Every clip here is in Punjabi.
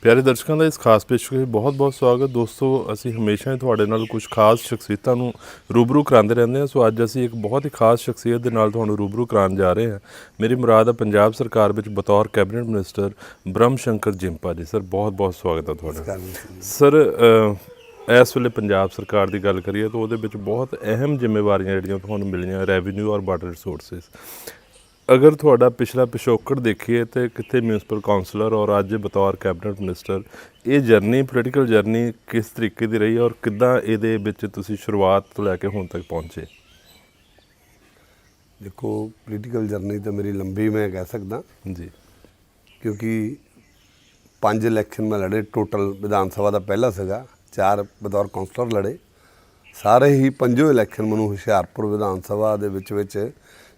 ਪਿਆਰੇ ਦਰਸ਼ਕਾਂ ਦਾ ਇਸ ਖਾਸ ਪੇਸ਼ਕਸ਼ ਵਿੱਚ ਬਹੁਤ-ਬਹੁਤ ਸਵਾਗਤ। ਦੋਸਤੋ, ਅਸੀਂ ਹਮੇਸ਼ਾ ਹੀ ਤੁਹਾਡੇ ਨਾਲ ਕੁਝ ਖਾਸ ਸ਼ਖਸੀਅਤਾਂ ਨੂੰ ਰੂਬਰੂ ਕਰਾਉਂਦੇ ਰਹਿੰਦੇ ਹਾਂ। ਸੋ ਅੱਜ ਅਸੀਂ ਇੱਕ ਬਹੁਤ ਹੀ ਖਾਸ ਸ਼ਖਸੀਅਤ ਦੇ ਨਾਲ ਤੁਹਾਨੂੰ ਰੂਬਰੂ ਕਰਾਉਣ ਜਾ ਰਹੇ ਹਾਂ। ਮੇਰੀ ਮੁਰਾਦ ਹੈ ਪੰਜਾਬ ਸਰਕਾਰ ਵਿੱਚ ਬਤੌਰ ਕੈਬਨਿਟ ਮਿਨਿਸਟਰ ਬ੍ਰਹਮ ਸ਼ੰਕਰ ਜਿੰਪਾ ਜੀ। ਸਰ, ਬਹੁਤ-ਬਹੁਤ ਸਵਾਗਤ ਹੈ ਤੁਹਾਡਾ। ਸਰ, ਇਸ ਵੇਲੇ ਪੰਜਾਬ ਸਰਕਾਰ ਦੀ ਗੱਲ ਕਰੀਏ ਤਾਂ ਉਹਦੇ ਵਿੱਚ ਬਹੁਤ ਅਹਿਮ ਜ਼ਿੰਮੇਵਾਰੀਆਂ ਜਿਹੜੀਆਂ ਤੁਹਾਨੂੰ ਮਿਲੀਆਂ, ਰੈਵਨਿਊ ਔਰ ਵਾਟਰ ਰਿਸੋਰਸਿਸ। ਅਗਰ ਤੁਹਾਡਾ ਪਿਛਲਾ ਪਿਛੋਕੜ ਦੇਖੀਏ ਤਾਂ ਕਿੱਥੇ ਮਿਊਨਸਿਪਲ ਕਾਉਂਸਲਰ ਔਰ ਅੱਜ ਬਤੌਰ ਕੈਬਨਿਟ ਮਿਨਿਸਟਰ ਇਹ ਜਰਨੀ, ਪੋਲੀਟੀਕਲ ਜਰਨੀ ਕਿਸ ਤਰੀਕੇ ਦੀ ਰਹੀ ਔਰ ਕਿੱਦਾਂ ਇਹਦੇ ਵਿੱਚ ਤੁਸੀਂ ਸ਼ੁਰੂਆਤ ਤੋਂ ਲੈ ਕੇ ਹੁਣ ਤੱਕ ਪਹੁੰਚੇ? देखो, पोलीटिकल जर्नी तो मेरी लंबी मैं कह सकदा जी, क्योंकि 5 इलैक्शन में लड़े टोटल। विधान सभा का पहला सीगा, 4 बतौर काउंसलर लड़े। सारे ही 5 इलैक्शन मैनूं हुशियारपुर विधान सभा दे विच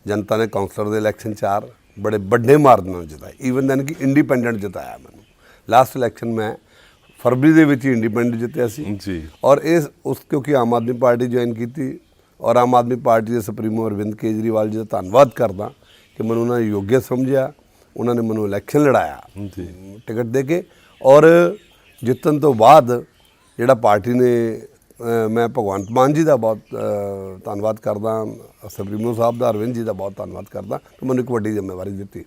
जनता ने काउंसलर दे इलैक्शन 4 बड़े बड़े मार्जिन नाल जिताए। ईवन दैन कि इंडिपेंडेंट जिताया मैनूं। लास्ट इलैक्शन में फरवरी दे विच ही इंडिपेंडेंट जितया सी जी। और इस उस क्योंकि आम आदमी पार्टी ज्वाइन की और आम आदमी पार्टी के सुप्रीमो अरविंद केजरीवाल जी का धन्यवाद करदा कि मैंने उन्होंने योग्य समझिया। उन्होंने मैंने इलैक्शन लड़ाया टिकट दे के, और जितन तो बाद जिहड़ा पार्टी ने मैं भगवंत मान जी का बहुत धन्यवाद करदा, सुप्रीमो साहब का अरविंद जी का बहुत धन्यवाद करदा कि मैंने एक वड्डी जिम्मेवारी दी।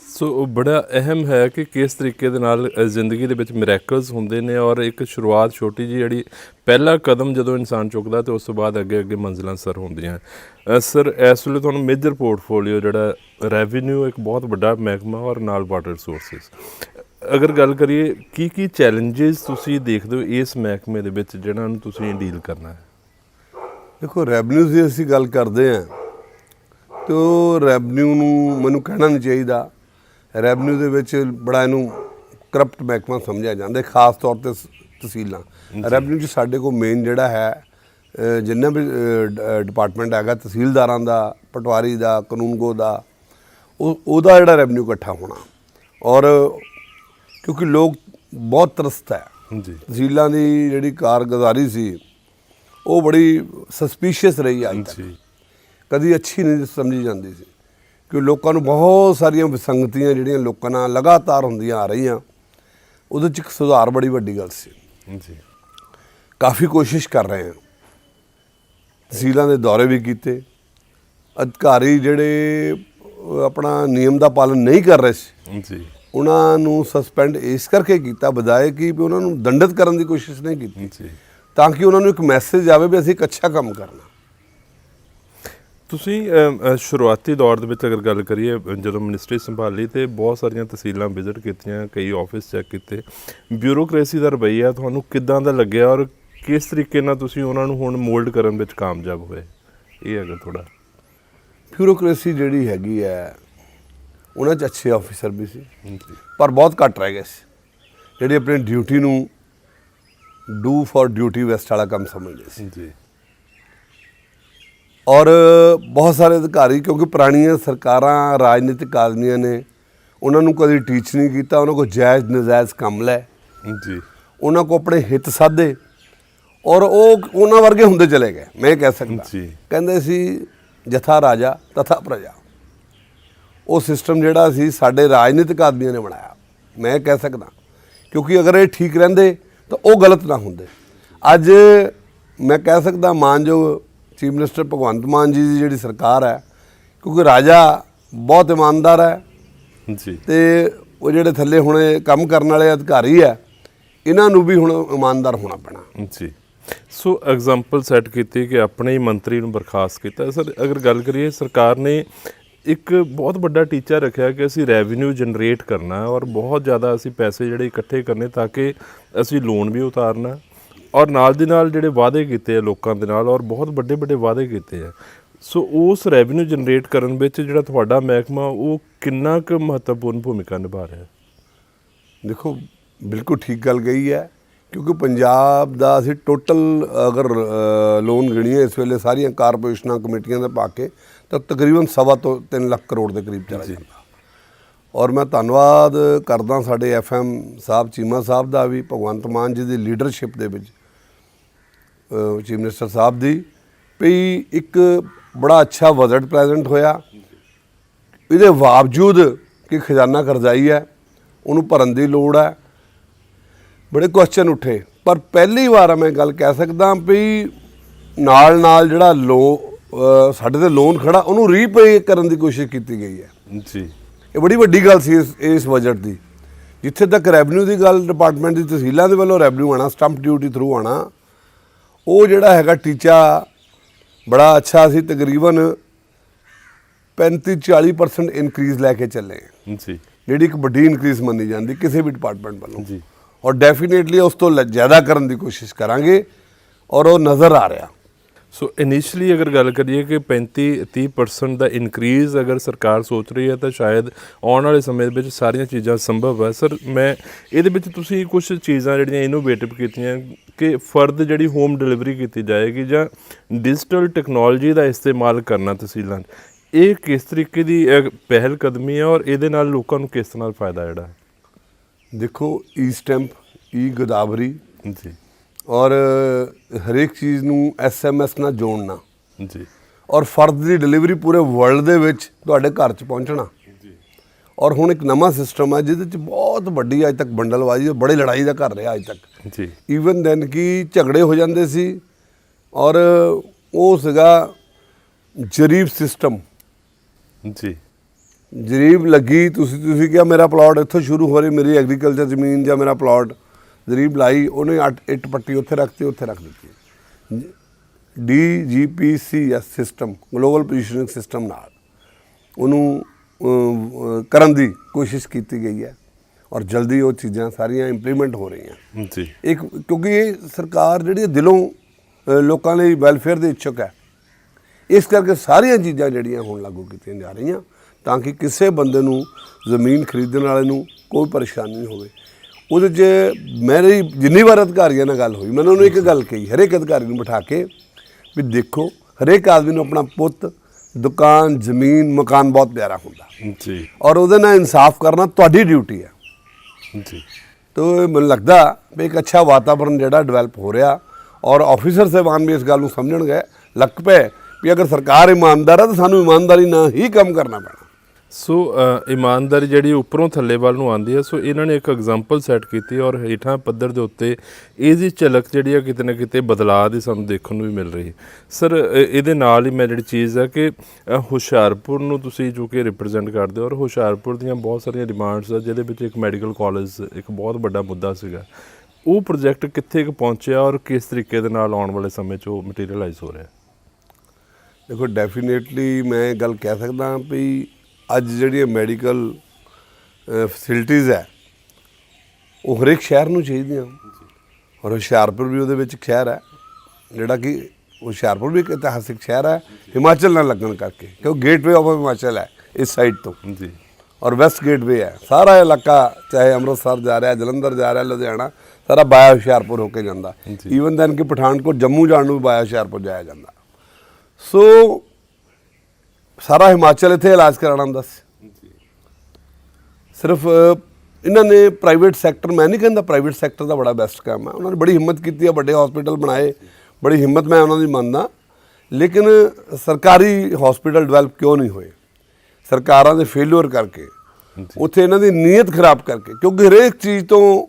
सो बड़ा अहम है कि किस तरीके दे नाल जिंदगी दे विच मिरेकल्स हुंदे ने और एक शुरुआत छोटी जी जिहड़ी पहला कदम जदों इंसान चुकदा तो उस तो बाद अगे अगे मंजिलां सर होंदियां। सर, इस वेले तुहानूं मेजर पोर्टफोलियो जिहड़ा रैवन्यू एक बहुत वड्डा महकमा और नाल वाटर रिसोर्सिस, अगर गल करिए की चैलेंजेस तुसीं देखदे हो इस महकमे दे विच जिहनां नूं तुसीं डील करना है? देखो, रैवन्यू की असीं गल करदे हां तो रैवन्यू नूं मैनूं कहना नहीं चाहिए। रैवन्यू दे विच बड़ा इनू करप्ट महकमा समझिया जाता, खास तौर पर तहसीलां। रैवन्यू च साडे कोल मेन जिहड़ा है जिन्ना भी डिपार्टमेंट हैगा, तहसीलदारां दा, पटवारी दा, कानूनगो दा, ओहदा जिहड़ा रैवन्यू इकट्ठा होना। और क्योंकि लोग बहुत तरसता है, तहसीलां दी जिहड़ी कारगुजारी सी वो बड़ी सस्पीशियस रही अज तक, कदी अच्छी नहीं समझी जाती सी। कि लोगों को बहुत सारिया विसंगतियां जिहड़ियां लोगों नाल लगातार होंदियां आ रही, उहदे च एक सुधार बड़ी वड्डी गल सी जी। काफ़ी कोशिश कर रहे हैं, तहसीलों के दौरे भी किए, अधिकारी जिहड़े अपना नियम का पालन नहीं कर रहे सी उन्होंने सस्पेंड इस करके किया बजाए कि उन्होंने दंडित करने की कोशिश नहीं की, ताकि उन्होंने एक मैसेज आवे भी असीं एक अच्छा काम करना। ਤੁਸੀਂ ਸ਼ੁਰੂਆਤੀ ਦੌਰ ਦੇ ਵਿੱਚ ਅਗਰ ਗੱਲ ਕਰੀਏ, ਜਦੋਂ ਮਿਨਿਸਟਰੀ ਸੰਭਾਲੀ ਤੇ ਬਹੁਤ ਸਾਰੀਆਂ ਤਹਿਸੀਲਾਂ ਵਿਜ਼ਿਟ ਕੀਤੀਆਂ, ਕਈ ਆਫਿਸ ਚੈੱਕ ਕੀਤੇ, ਬਿਊਰੋਕ੍ਰੇਸੀ ਦਾ ਰਵੱਈਆ ਤੁਹਾਨੂੰ ਕਿੱਦਾਂ ਦਾ ਲੱਗਿਆ ਔਰ ਕਿਸ ਤਰੀਕੇ ਨਾਲ ਤੁਸੀਂ ਉਹਨਾਂ ਨੂੰ ਹੁਣ ਮੋਲਡ ਕਰਨ ਵਿੱਚ ਕਾਮਯਾਬ ਹੋਏ? ਇਹ ਹੈਗਾ ਥੋੜ੍ਹਾ। ਬਿਊਰੋਕ੍ਰੇਸੀ ਜਿਹੜੀ ਹੈਗੀ ਹੈ ਉਹਨਾਂ 'ਚ ਅੱਛੇ ਆਫੀਸਰ ਵੀ ਸੀ, ਪਰ ਬਹੁਤ ਘੱਟ ਰਹਿ ਗਏ ਸੀ ਜਿਹੜੇ ਆਪਣੀ ਡਿਊਟੀ ਨੂੰ ਡੂ ਫॉर ਡਿਊਟੀ ਵੈਸਟ ਵਾਲਾ ਕੰਮ ਸਮਝਦੇ ਸੀ ਜੀ। और बहुत सारे अधिकारी, क्योंकि पुरानियां सरकारां राजनीतिक आदमियों ने उन्होंने कभी टीच नहीं किया, उन्होंने को जायज़ नजायज़ काम लै जी, उन्होंने को अपने हित साधे और वो उन्होंने वर्गे होंदे चले गए। मैं कह सकता जी। कहते सी जथा राजा तथा प्रजा, वो सिस्टम जिहड़ा सी साडे राजनीतिक आदमियों ने बनाया। मैं कह सकता क्योंकि अगर ये ठीक रहिंदे तो वो गलत ना होंदे। अज मैं कह सकता मानयोग चीफ मिनिस्टर भगवंत मान जी की जिहड़ी सरकार है, क्योंकि राजा बहुत ईमानदार है जी, तो वो जिहड़े थल्ले हुण काम करने वाले अधिकारी है इन्हां नूं भी हुण ईमानदार होना पैना जी। सो एग्जाम्पल सैट की कि अपने ही मंत्री नूं बर्खास्त किया। सर, अगर गल करिए, सरकार ने एक बहुत बड़ा टीचा रखा कि असी रैवन्यू जनरेट करना और बहुत ज़्यादा असी पैसे जिहड़े इकट्ठे करने ताकि असी लोन भी उतारना और नाल दी नाल जिहड़े वादे कीते लोकां दे नाल और बहुत बड़े बड़े वादे कीते हैं। सो उस रैवन्यू जनरेट करन विच जिहड़ा तुहाडा महकमा वो किन्ना क महत्वपूर्ण भूमिका निभा रहा है? देखो, बिल्कुल ठीक गल कही है, क्योंकि पंजाब दा असीं टोटल अगर लोन गिणीए इस वेले सारियां कारपोरेशनां कमेटियां दे पा के तो तकरीबन 3.25 लाख करोड़ के करीब चला जाता। और मैं धन्नवाद करदा साडे FM साहब चीमा साहब दा भी, भगवंत मान जी की लीडरशिप दे विच चीफ मिनिस्टर साहब दी भी एक बड़ा अच्छा बजट प्रेजेंट होया। इहदे बावजूद कि खजाना करजाई है उन्होंने भरन की लोड़ है ਬੜੇ ਕੁਐਸਚਨ ਉੱਠੇ, ਪਰ ਪਹਿਲੀ ਵਾਰ ਮੈਂ ਗੱਲ ਕਹਿ ਸਕਦਾ ਵੀ ਨਾਲ ਜਿਹੜਾ ਸਾਡੇ ਤੇ ਲੋਨ ਖੜਾ ਉਹਨੂੰ ਰੀਪੇ ਕਰਨ ਦੀ ਕੋਸ਼ਿਸ਼ ਕੀਤੀ ਗਈ ਹੈ ਜੀ। ਇਹ ਬੜੀ ਵੱਡੀ ਗੱਲ ਸੀ ਇਸ ਬਜਟ ਦੀ। ਜਿੱਥੇ ਤੱਕ ਰੈਵਨਿਊ ਦੀ ਗੱਲ, ਡਿਪਾਰਟਮੈਂਟ ਦੀ ਤਹਿਸੀਲਾਂ ਦੇ ਵੱਲੋਂ ਰੈਵਨਿਊ ਆਉਣਾ, ਸਟੰਪ ਡਿਊਟੀ ਥਰੂ ਆਉਣਾ, ਉਹ ਜਿਹੜਾ ਹੈਗਾ ਟੀਚਾ ਬੜਾ ਅੱਛਾ ਸੀ। ਤਕਰੀਬਨ 35-40% ਇਨਕਰੀਜ਼ ਲੈ ਕੇ ਚੱਲੇ ਜੀ, ਜਿਹੜੀ ਇੱਕ ਵੱਡੀ ਇਨਕਰੀਜ਼ ਮੰਨੀ ਜਾਂਦੀ ਕਿਸੇ ਵੀ ਡਿਪਾਰਟਮੈਂਟ ਵੱਲੋਂ ਜੀ। ਔਰ ਡੈਫੀਨੇਟਲੀ ਉਸ ਤੋਂ ਜ਼ਿਆਦਾ ਕਰਨ ਦੀ ਕੋਸ਼ਿਸ਼ ਕਰਾਂਗੇ ਔਰ ਉਹ ਨਜ਼ਰ ਆ ਰਿਹਾ। ਸੋ ਇਨੀਸ਼ੀਅਲੀ ਅਗਰ ਗੱਲ ਕਰੀਏ ਕਿ 35-30% ਦਾ ਇਨਕਰੀਜ਼ ਅਗਰ ਸਰਕਾਰ ਸੋਚ ਰਹੀ ਹੈ ਤਾਂ ਸ਼ਾਇਦ ਆਉਣ ਵਾਲੇ ਸਮੇਂ ਵਿੱਚ ਸਾਰੀਆਂ ਚੀਜ਼ਾਂ ਸੰਭਵ ਹੈ। ਸਰ, ਮੈਂ ਇਹਦੇ ਵਿੱਚ ਤੁਸੀਂ ਕੁਝ ਚੀਜ਼ਾਂ ਜਿਹੜੀਆਂ ਇਨੋਵੇਟਿਵ ਕੀਤੀਆਂ ਕਿ ਫਰਦ ਜਿਹੜੀ ਹੋਮ ਡਿਲੀਵਰੀ ਕੀਤੀ ਜਾਏਗੀ ਜਾਂ ਡਿਜੀਟਲ ਟੈਕਨੋਲੋਜੀ ਦਾ ਇਸਤੇਮਾਲ ਕਰਨਾ ਤਹਿਸੀਲਾਂ 'ਚ, ਇਹ ਕਿਸ ਤਰੀਕੇ ਦੀ ਪਹਿਲ ਕਦਮੀ ਹੈ ਔਰ ਇਹਦੇ ਨਾਲ ਲੋਕਾਂ ਨੂੰ ਕਿਸ ਨਾਲ ਫਾਇਦਾ ਜਿਹੜਾ? ਦੇਖੋ, ਈ ਸਟੈਂਪ, ਈ ਗੋਦਾਵਰੀ ਜੀ, ਔਰ ਹਰੇਕ ਚੀਜ਼ ਨੂੰ SMS ਨਾਲ ਜੋੜਨਾ ਜੀ, ਔਰ ਫਰਦ ਦੀ ਡਿਲੀਵਰੀ ਪੂਰੇ ਵਰਲਡ ਦੇ ਵਿੱਚ ਤੁਹਾਡੇ ਘਰ 'ਚ ਪਹੁੰਚਣਾ। ਔਰ ਹੁਣ ਇੱਕ ਨਵਾਂ ਸਿਸਟਮ ਹੈ ਜਿਹਦੇ 'ਚ ਬਹੁਤ ਵੱਡੀ ਅੱਜ ਤੱਕ ਬੰਡਲਬਾਜ਼ੀ, ਬੜੀ ਲੜਾਈ ਦਾ ਘਰ ਰਿਹਾ ਅੱਜ ਤੱਕ। ਜੀ, ਈਵਨ ਦੈਨ ਕਿ ਝਗੜੇ ਹੋ ਜਾਂਦੇ ਸੀ ਔਰ ਉਹ ਸੀਗਾ ਜਰੀਬ ਸਿਸਟਮ। ਜੀ, ਜਰੀਬ ਲੱਗੀ, ਤੁਸੀਂ ਕਿਹਾ ਮੇਰਾ ਪਲਾਟ ਇੱਥੋਂ ਸ਼ੁਰੂ ਹੋ ਰਹੀ, ਮੇਰੀ ਐਗਰੀਕਲਚਰ ਜ਼ਮੀਨ ਜਾਂ ਮੇਰਾ ਪਲਾਟ, ਜਰੀਬ ਲਾਈ, ਉਹਨੇ ਇੱਟ ਪੱਟੀ ਉੱਥੇ ਰੱਖ ਦਿੱਤੀ। DGPCS system, global positioning system ਨਾਲ ਉਹਨੂੰ ਕਰਨ ਦੀ ਕੋਸ਼ਿਸ਼ ਕੀਤੀ ਗਈ ਹੈ ਔਰ ਜਲਦੀ ਉਹ ਚੀਜ਼ਾਂ ਸਾਰੀਆਂ ਇੰਪਲੀਮੈਂਟ ਹੋ ਰਹੀਆਂ ਜੀ। ਕਿਉਂਕਿ ਇਹ ਸਰਕਾਰ ਜਿਹੜੀ ਦਿਲੋਂ ਲੋਕਾਂ ਲਈ ਵੈਲਫੇਅਰ ਦੇ ਇੱਛੁਕ ਹੈ, ਇਸ ਕਰਕੇ ਸਾਰੀਆਂ ਚੀਜ਼ਾਂ ਜਿਹੜੀਆਂ ਹੁਣ ਲਾਗੂ ਕੀਤੀਆਂ ਜਾ ਰਹੀਆਂ ਤਾਂ ਕਿ ਕਿਸੇ ਬੰਦੇ ਨੂੰ, ਜ਼ਮੀਨ ਖਰੀਦਣ ਵਾਲੇ ਨੂੰ ਕੋਈ ਪਰੇਸ਼ਾਨੀ ਨਹੀਂ ਹੋਵੇ। ਉਹਦੇ 'ਚ ਮੇਰੀ ਜਿੰਨੀ ਵਾਰ ਅਧਿਕਾਰੀਆਂ ਨਾਲ ਗੱਲ ਹੋਈ, ਮੈਂ ਉਹਨਾਂ ਨੂੰ ਇੱਕ ਗੱਲ ਕਹੀ, ਹਰੇਕ ਅਧਿਕਾਰੀ ਨੂੰ ਬਿਠਾ ਕੇ ਵੀ ਦੇਖੋ, ਹਰੇਕ ਆਦਮੀ ਨੂੰ ਆਪਣਾ ਪੁੱਤ, ਦੁਕਾਨ, ਜ਼ਮੀਨ, ਮਕਾਨ ਬਹੁਤ ਪਿਆਰਾ ਹੁੰਦਾ ਜੀ, ਔਰ ਉਹਦੇ ਨਾਲ ਇਨਸਾਫ ਕਰਨਾ ਤੁਹਾਡੀ ਡਿਊਟੀ ਹੈ। ਜੀ, ਤੋ ਮੈਨੂੰ ਲੱਗਦਾ ਵੀ ਇੱਕ ਅੱਛਾ ਵਾਤਾਵਰਨ ਜਿਹੜਾ ਡਿਵੈਲਪ ਹੋ ਰਿਹਾ ਔਰ ਆਫੀਸਰ ਸਾਹਿਬਾਨ ਵੀ ਇਸ ਗੱਲ ਨੂੰ ਸਮਝਣ ਗਏ, ਲੱਗ ਪਏ ਵੀ ਅਗਰ ਸਰਕਾਰ ਇਮਾਨਦਾਰ ਹੈ ਤਾਂ ਸਾਨੂੰ ਇਮਾਨਦਾਰੀ ਨਾਲ ਹੀ ਕੰਮ ਕਰਨਾ ਪੈਣਾ। ਸੋ ਇਮਾਨਦਾਰੀ ਜਿਹੜੀ ਉੱਪਰੋਂ ਥੱਲੇ ਵੱਲ ਨੂੰ ਆਉਂਦੀ ਹੈ। ਸੋ ਇਹਨਾਂ ਨੇ ਇੱਕ ਐਗਜ਼ਾਮਪਲ ਸੈੱਟ ਕੀਤੀ ਔਰ ਹੇਠਾਂ ਪੱਧਰ ਦੇ ਉੱਤੇ ਇਹਦੀ ਝਲਕ ਜਿਹੜੀ ਆ ਕਿਤੇ ਨਾ ਕਿਤੇ ਬਦਲਾਅ ਦੀ ਸਾਨੂੰ ਦੇਖਣ ਨੂੰ ਵੀ ਮਿਲ ਰਹੀ ਹੈ। ਸਰ, ਇਹਦੇ ਨਾਲ ਹੀ ਮੈਂ ਜਿਹੜੀ ਚੀਜ਼ ਹੈ ਕਿ ਹੁਸ਼ਿਆਰਪੁਰ ਨੂੰ ਤੁਸੀਂ ਜੋ ਕਿ ਰਿਪਰੈਜ਼ੈਂਟ ਕਰਦੇ ਹੋ ਔਰ ਹੁਸ਼ਿਆਰਪੁਰ ਦੀਆਂ ਬਹੁਤ ਸਾਰੀਆਂ ਡਿਮਾਂਡਸ ਆ, ਜਿਹਦੇ ਵਿੱਚ ਇੱਕ ਮੈਡੀਕਲ ਕਾਲਜ ਇੱਕ ਬਹੁਤ ਵੱਡਾ ਮੁੱਦਾ ਸੀਗਾ। ਉਹ ਪ੍ਰੋਜੈਕਟ ਕਿੱਥੇ ਕੁ ਪਹੁੰਚਿਆ ਔਰ ਕਿਸ ਤਰੀਕੇ ਦੇ ਨਾਲ ਆਉਣ ਵਾਲੇ ਸਮੇਂ 'ਚ ਉਹ ਮਟੀਰੀਅਲਾਈਜ਼ ਹੋ ਰਿਹਾ? ਦੇਖੋ, ਡੈਫੀਨੇਟਲੀ ਮੈਂ ਗੱਲ ਕਹਿ ਸਕਦਾ ਵੀ ਅੱਜ ਜਿਹੜੀਆਂ ਮੈਡੀਕਲ ਫੈਸਿਲਿਟੀਜ਼ ਹੈ ਉਹ ਹਰੇਕ ਸ਼ਹਿਰ ਨੂੰ ਚਾਹੀਦੀਆਂ ਔਰ ਹੁਸ਼ਿਆਰਪੁਰ ਵੀ ਉਹਦੇ ਵਿੱਚ ਇੱਕ ਸ਼ਹਿਰ ਹੈ ਜਿਹੜਾ ਕਿ ਹੁਸ਼ਿਆਰਪੁਰ ਵੀ ਇੱਕ ਇਤਿਹਾਸਿਕ ਸ਼ਹਿਰ ਹੈ ਹਿਮਾਚਲ ਨਾਲ ਲੱਗਣ ਕਰਕੇ, ਕਿਉਂਕਿ ਗੇਟਵੇ ਆਫ ਹਿਮਾਚਲ ਹੈ ਇਸ ਸਾਈਡ ਤੋਂ ਜੀ ਔਰ ਵੈਸਟ ਗੇਟਵੇ ਹੈ। ਸਾਰਾ ਇਲਾਕਾ ਚਾਹੇ ਅੰਮ੍ਰਿਤਸਰ ਜਾ ਰਿਹਾ, ਜਲੰਧਰ ਜਾ ਰਿਹਾ, ਲੁਧਿਆਣਾ, ਸਾਰਾ ਬਾਇਆ ਹੁਸ਼ਿਆਰਪੁਰ ਹੋ ਕੇ ਜਾਂਦਾ। ਈਵਨ ਦੈਨ ਕਿ ਪਠਾਨਕੋਟ, ਜੰਮੂ ਜਾਣ ਨੂੰ ਵੀ ਬਾਇਆ ਹੁਸ਼ਿਆਰਪੁਰ ਜਾਇਆ ਜਾਂਦਾ। ਸੋ ਸਾਰਾ ਹਿਮਾਚਲ ਇੱਥੇ ਇਲਾਜ ਕਰਾਉਣਾ ਹੁੰਦਾ ਸੀ। ਸਿਰਫ ਇਹਨਾਂ ਨੇ ਪ੍ਰਾਈਵੇਟ ਸੈਕਟਰ, ਮੈਂ ਨਹੀਂ ਕਹਿੰਦਾ ਪ੍ਰਾਈਵੇਟ ਸੈਕਟਰ ਦਾ ਬੜਾ ਬੈਸਟ ਕੰਮ ਹੈ, ਉਹਨਾਂ ਨੇ ਬੜੀ ਹਿੰਮਤ ਕੀਤੀ ਹੈ, ਵੱਡੇ ਹਸਪੀਟਲ ਬਣਾਏ, ਬੜੀ ਹਿੰਮਤ ਮੈਂ ਉਹਨਾਂ ਦੀ ਮੰਨਦਾ, ਲੇਕਿਨ ਸਰਕਾਰੀ ਹਸਪੀਟਲ ਡਿਵੈਲਪ ਕਿਉਂ ਨਹੀਂ ਹੋਏ? ਸਰਕਾਰਾਂ ਦੇ ਫੇਲਿਅਰ ਕਰਕੇ, ਉੱਥੇ ਇਹਨਾਂ ਦੀ ਨੀਅਤ ਖਰਾਬ ਕਰਕੇ, ਕਿਉਂਕਿ ਹਰੇਕ ਚੀਜ਼ ਤੋਂ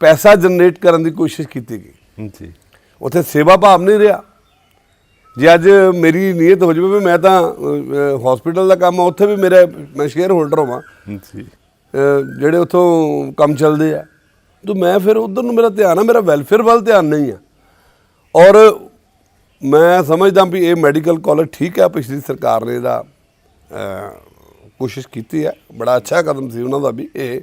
ਪੈਸਾ ਜਨਰੇਟ ਕਰਨ ਦੀ ਕੋਸ਼ਿਸ਼ ਕੀਤੀ ਗਈ ਜੀ। ਉੱਥੇ ਸੇਵਾ ਭਾਵ ਨਹੀਂ ਰਿਹਾ। ਜੇ ਅੱਜ ਮੇਰੀ ਨੀਅਤ ਹੋ ਜਾਵੇ ਵੀ ਮੈਂ ਤਾਂ ਹਸਪੀਟਲ ਦਾ ਕੰਮ ਆ, ਉੱਥੇ ਵੀ ਮੈਂ ਸ਼ੇਅਰ ਹੋਲਡਰ ਹੋਵਾਂ ਜੀ, ਜਿਹੜੇ ਉੱਥੋਂ ਕੰਮ ਚੱਲਦੇ ਆ, ਤਾਂ ਮੈਂ ਫਿਰ ਉੱਧਰ ਨੂੰ ਮੇਰਾ ਧਿਆਨ ਆ, ਮੇਰਾ ਵੈਲਫੇਅਰ ਵੱਲ ਧਿਆਨ ਨਹੀਂ ਆ। ਔਰ ਮੈਂ ਸਮਝਦਾ ਵੀ ਇਹ ਮੈਡੀਕਲ ਕਾਲਜ ਠੀਕ ਹੈ, ਪਿਛਲੀ ਸਰਕਾਰ ਨੇ ਇਹਦਾ ਕੋਸ਼ਿਸ਼ ਕੀਤੀ ਹੈ, ਬੜਾ ਅੱਛਾ ਕਦਮ ਸੀ ਉਹਨਾਂ ਦਾ ਵੀ ਇਹ,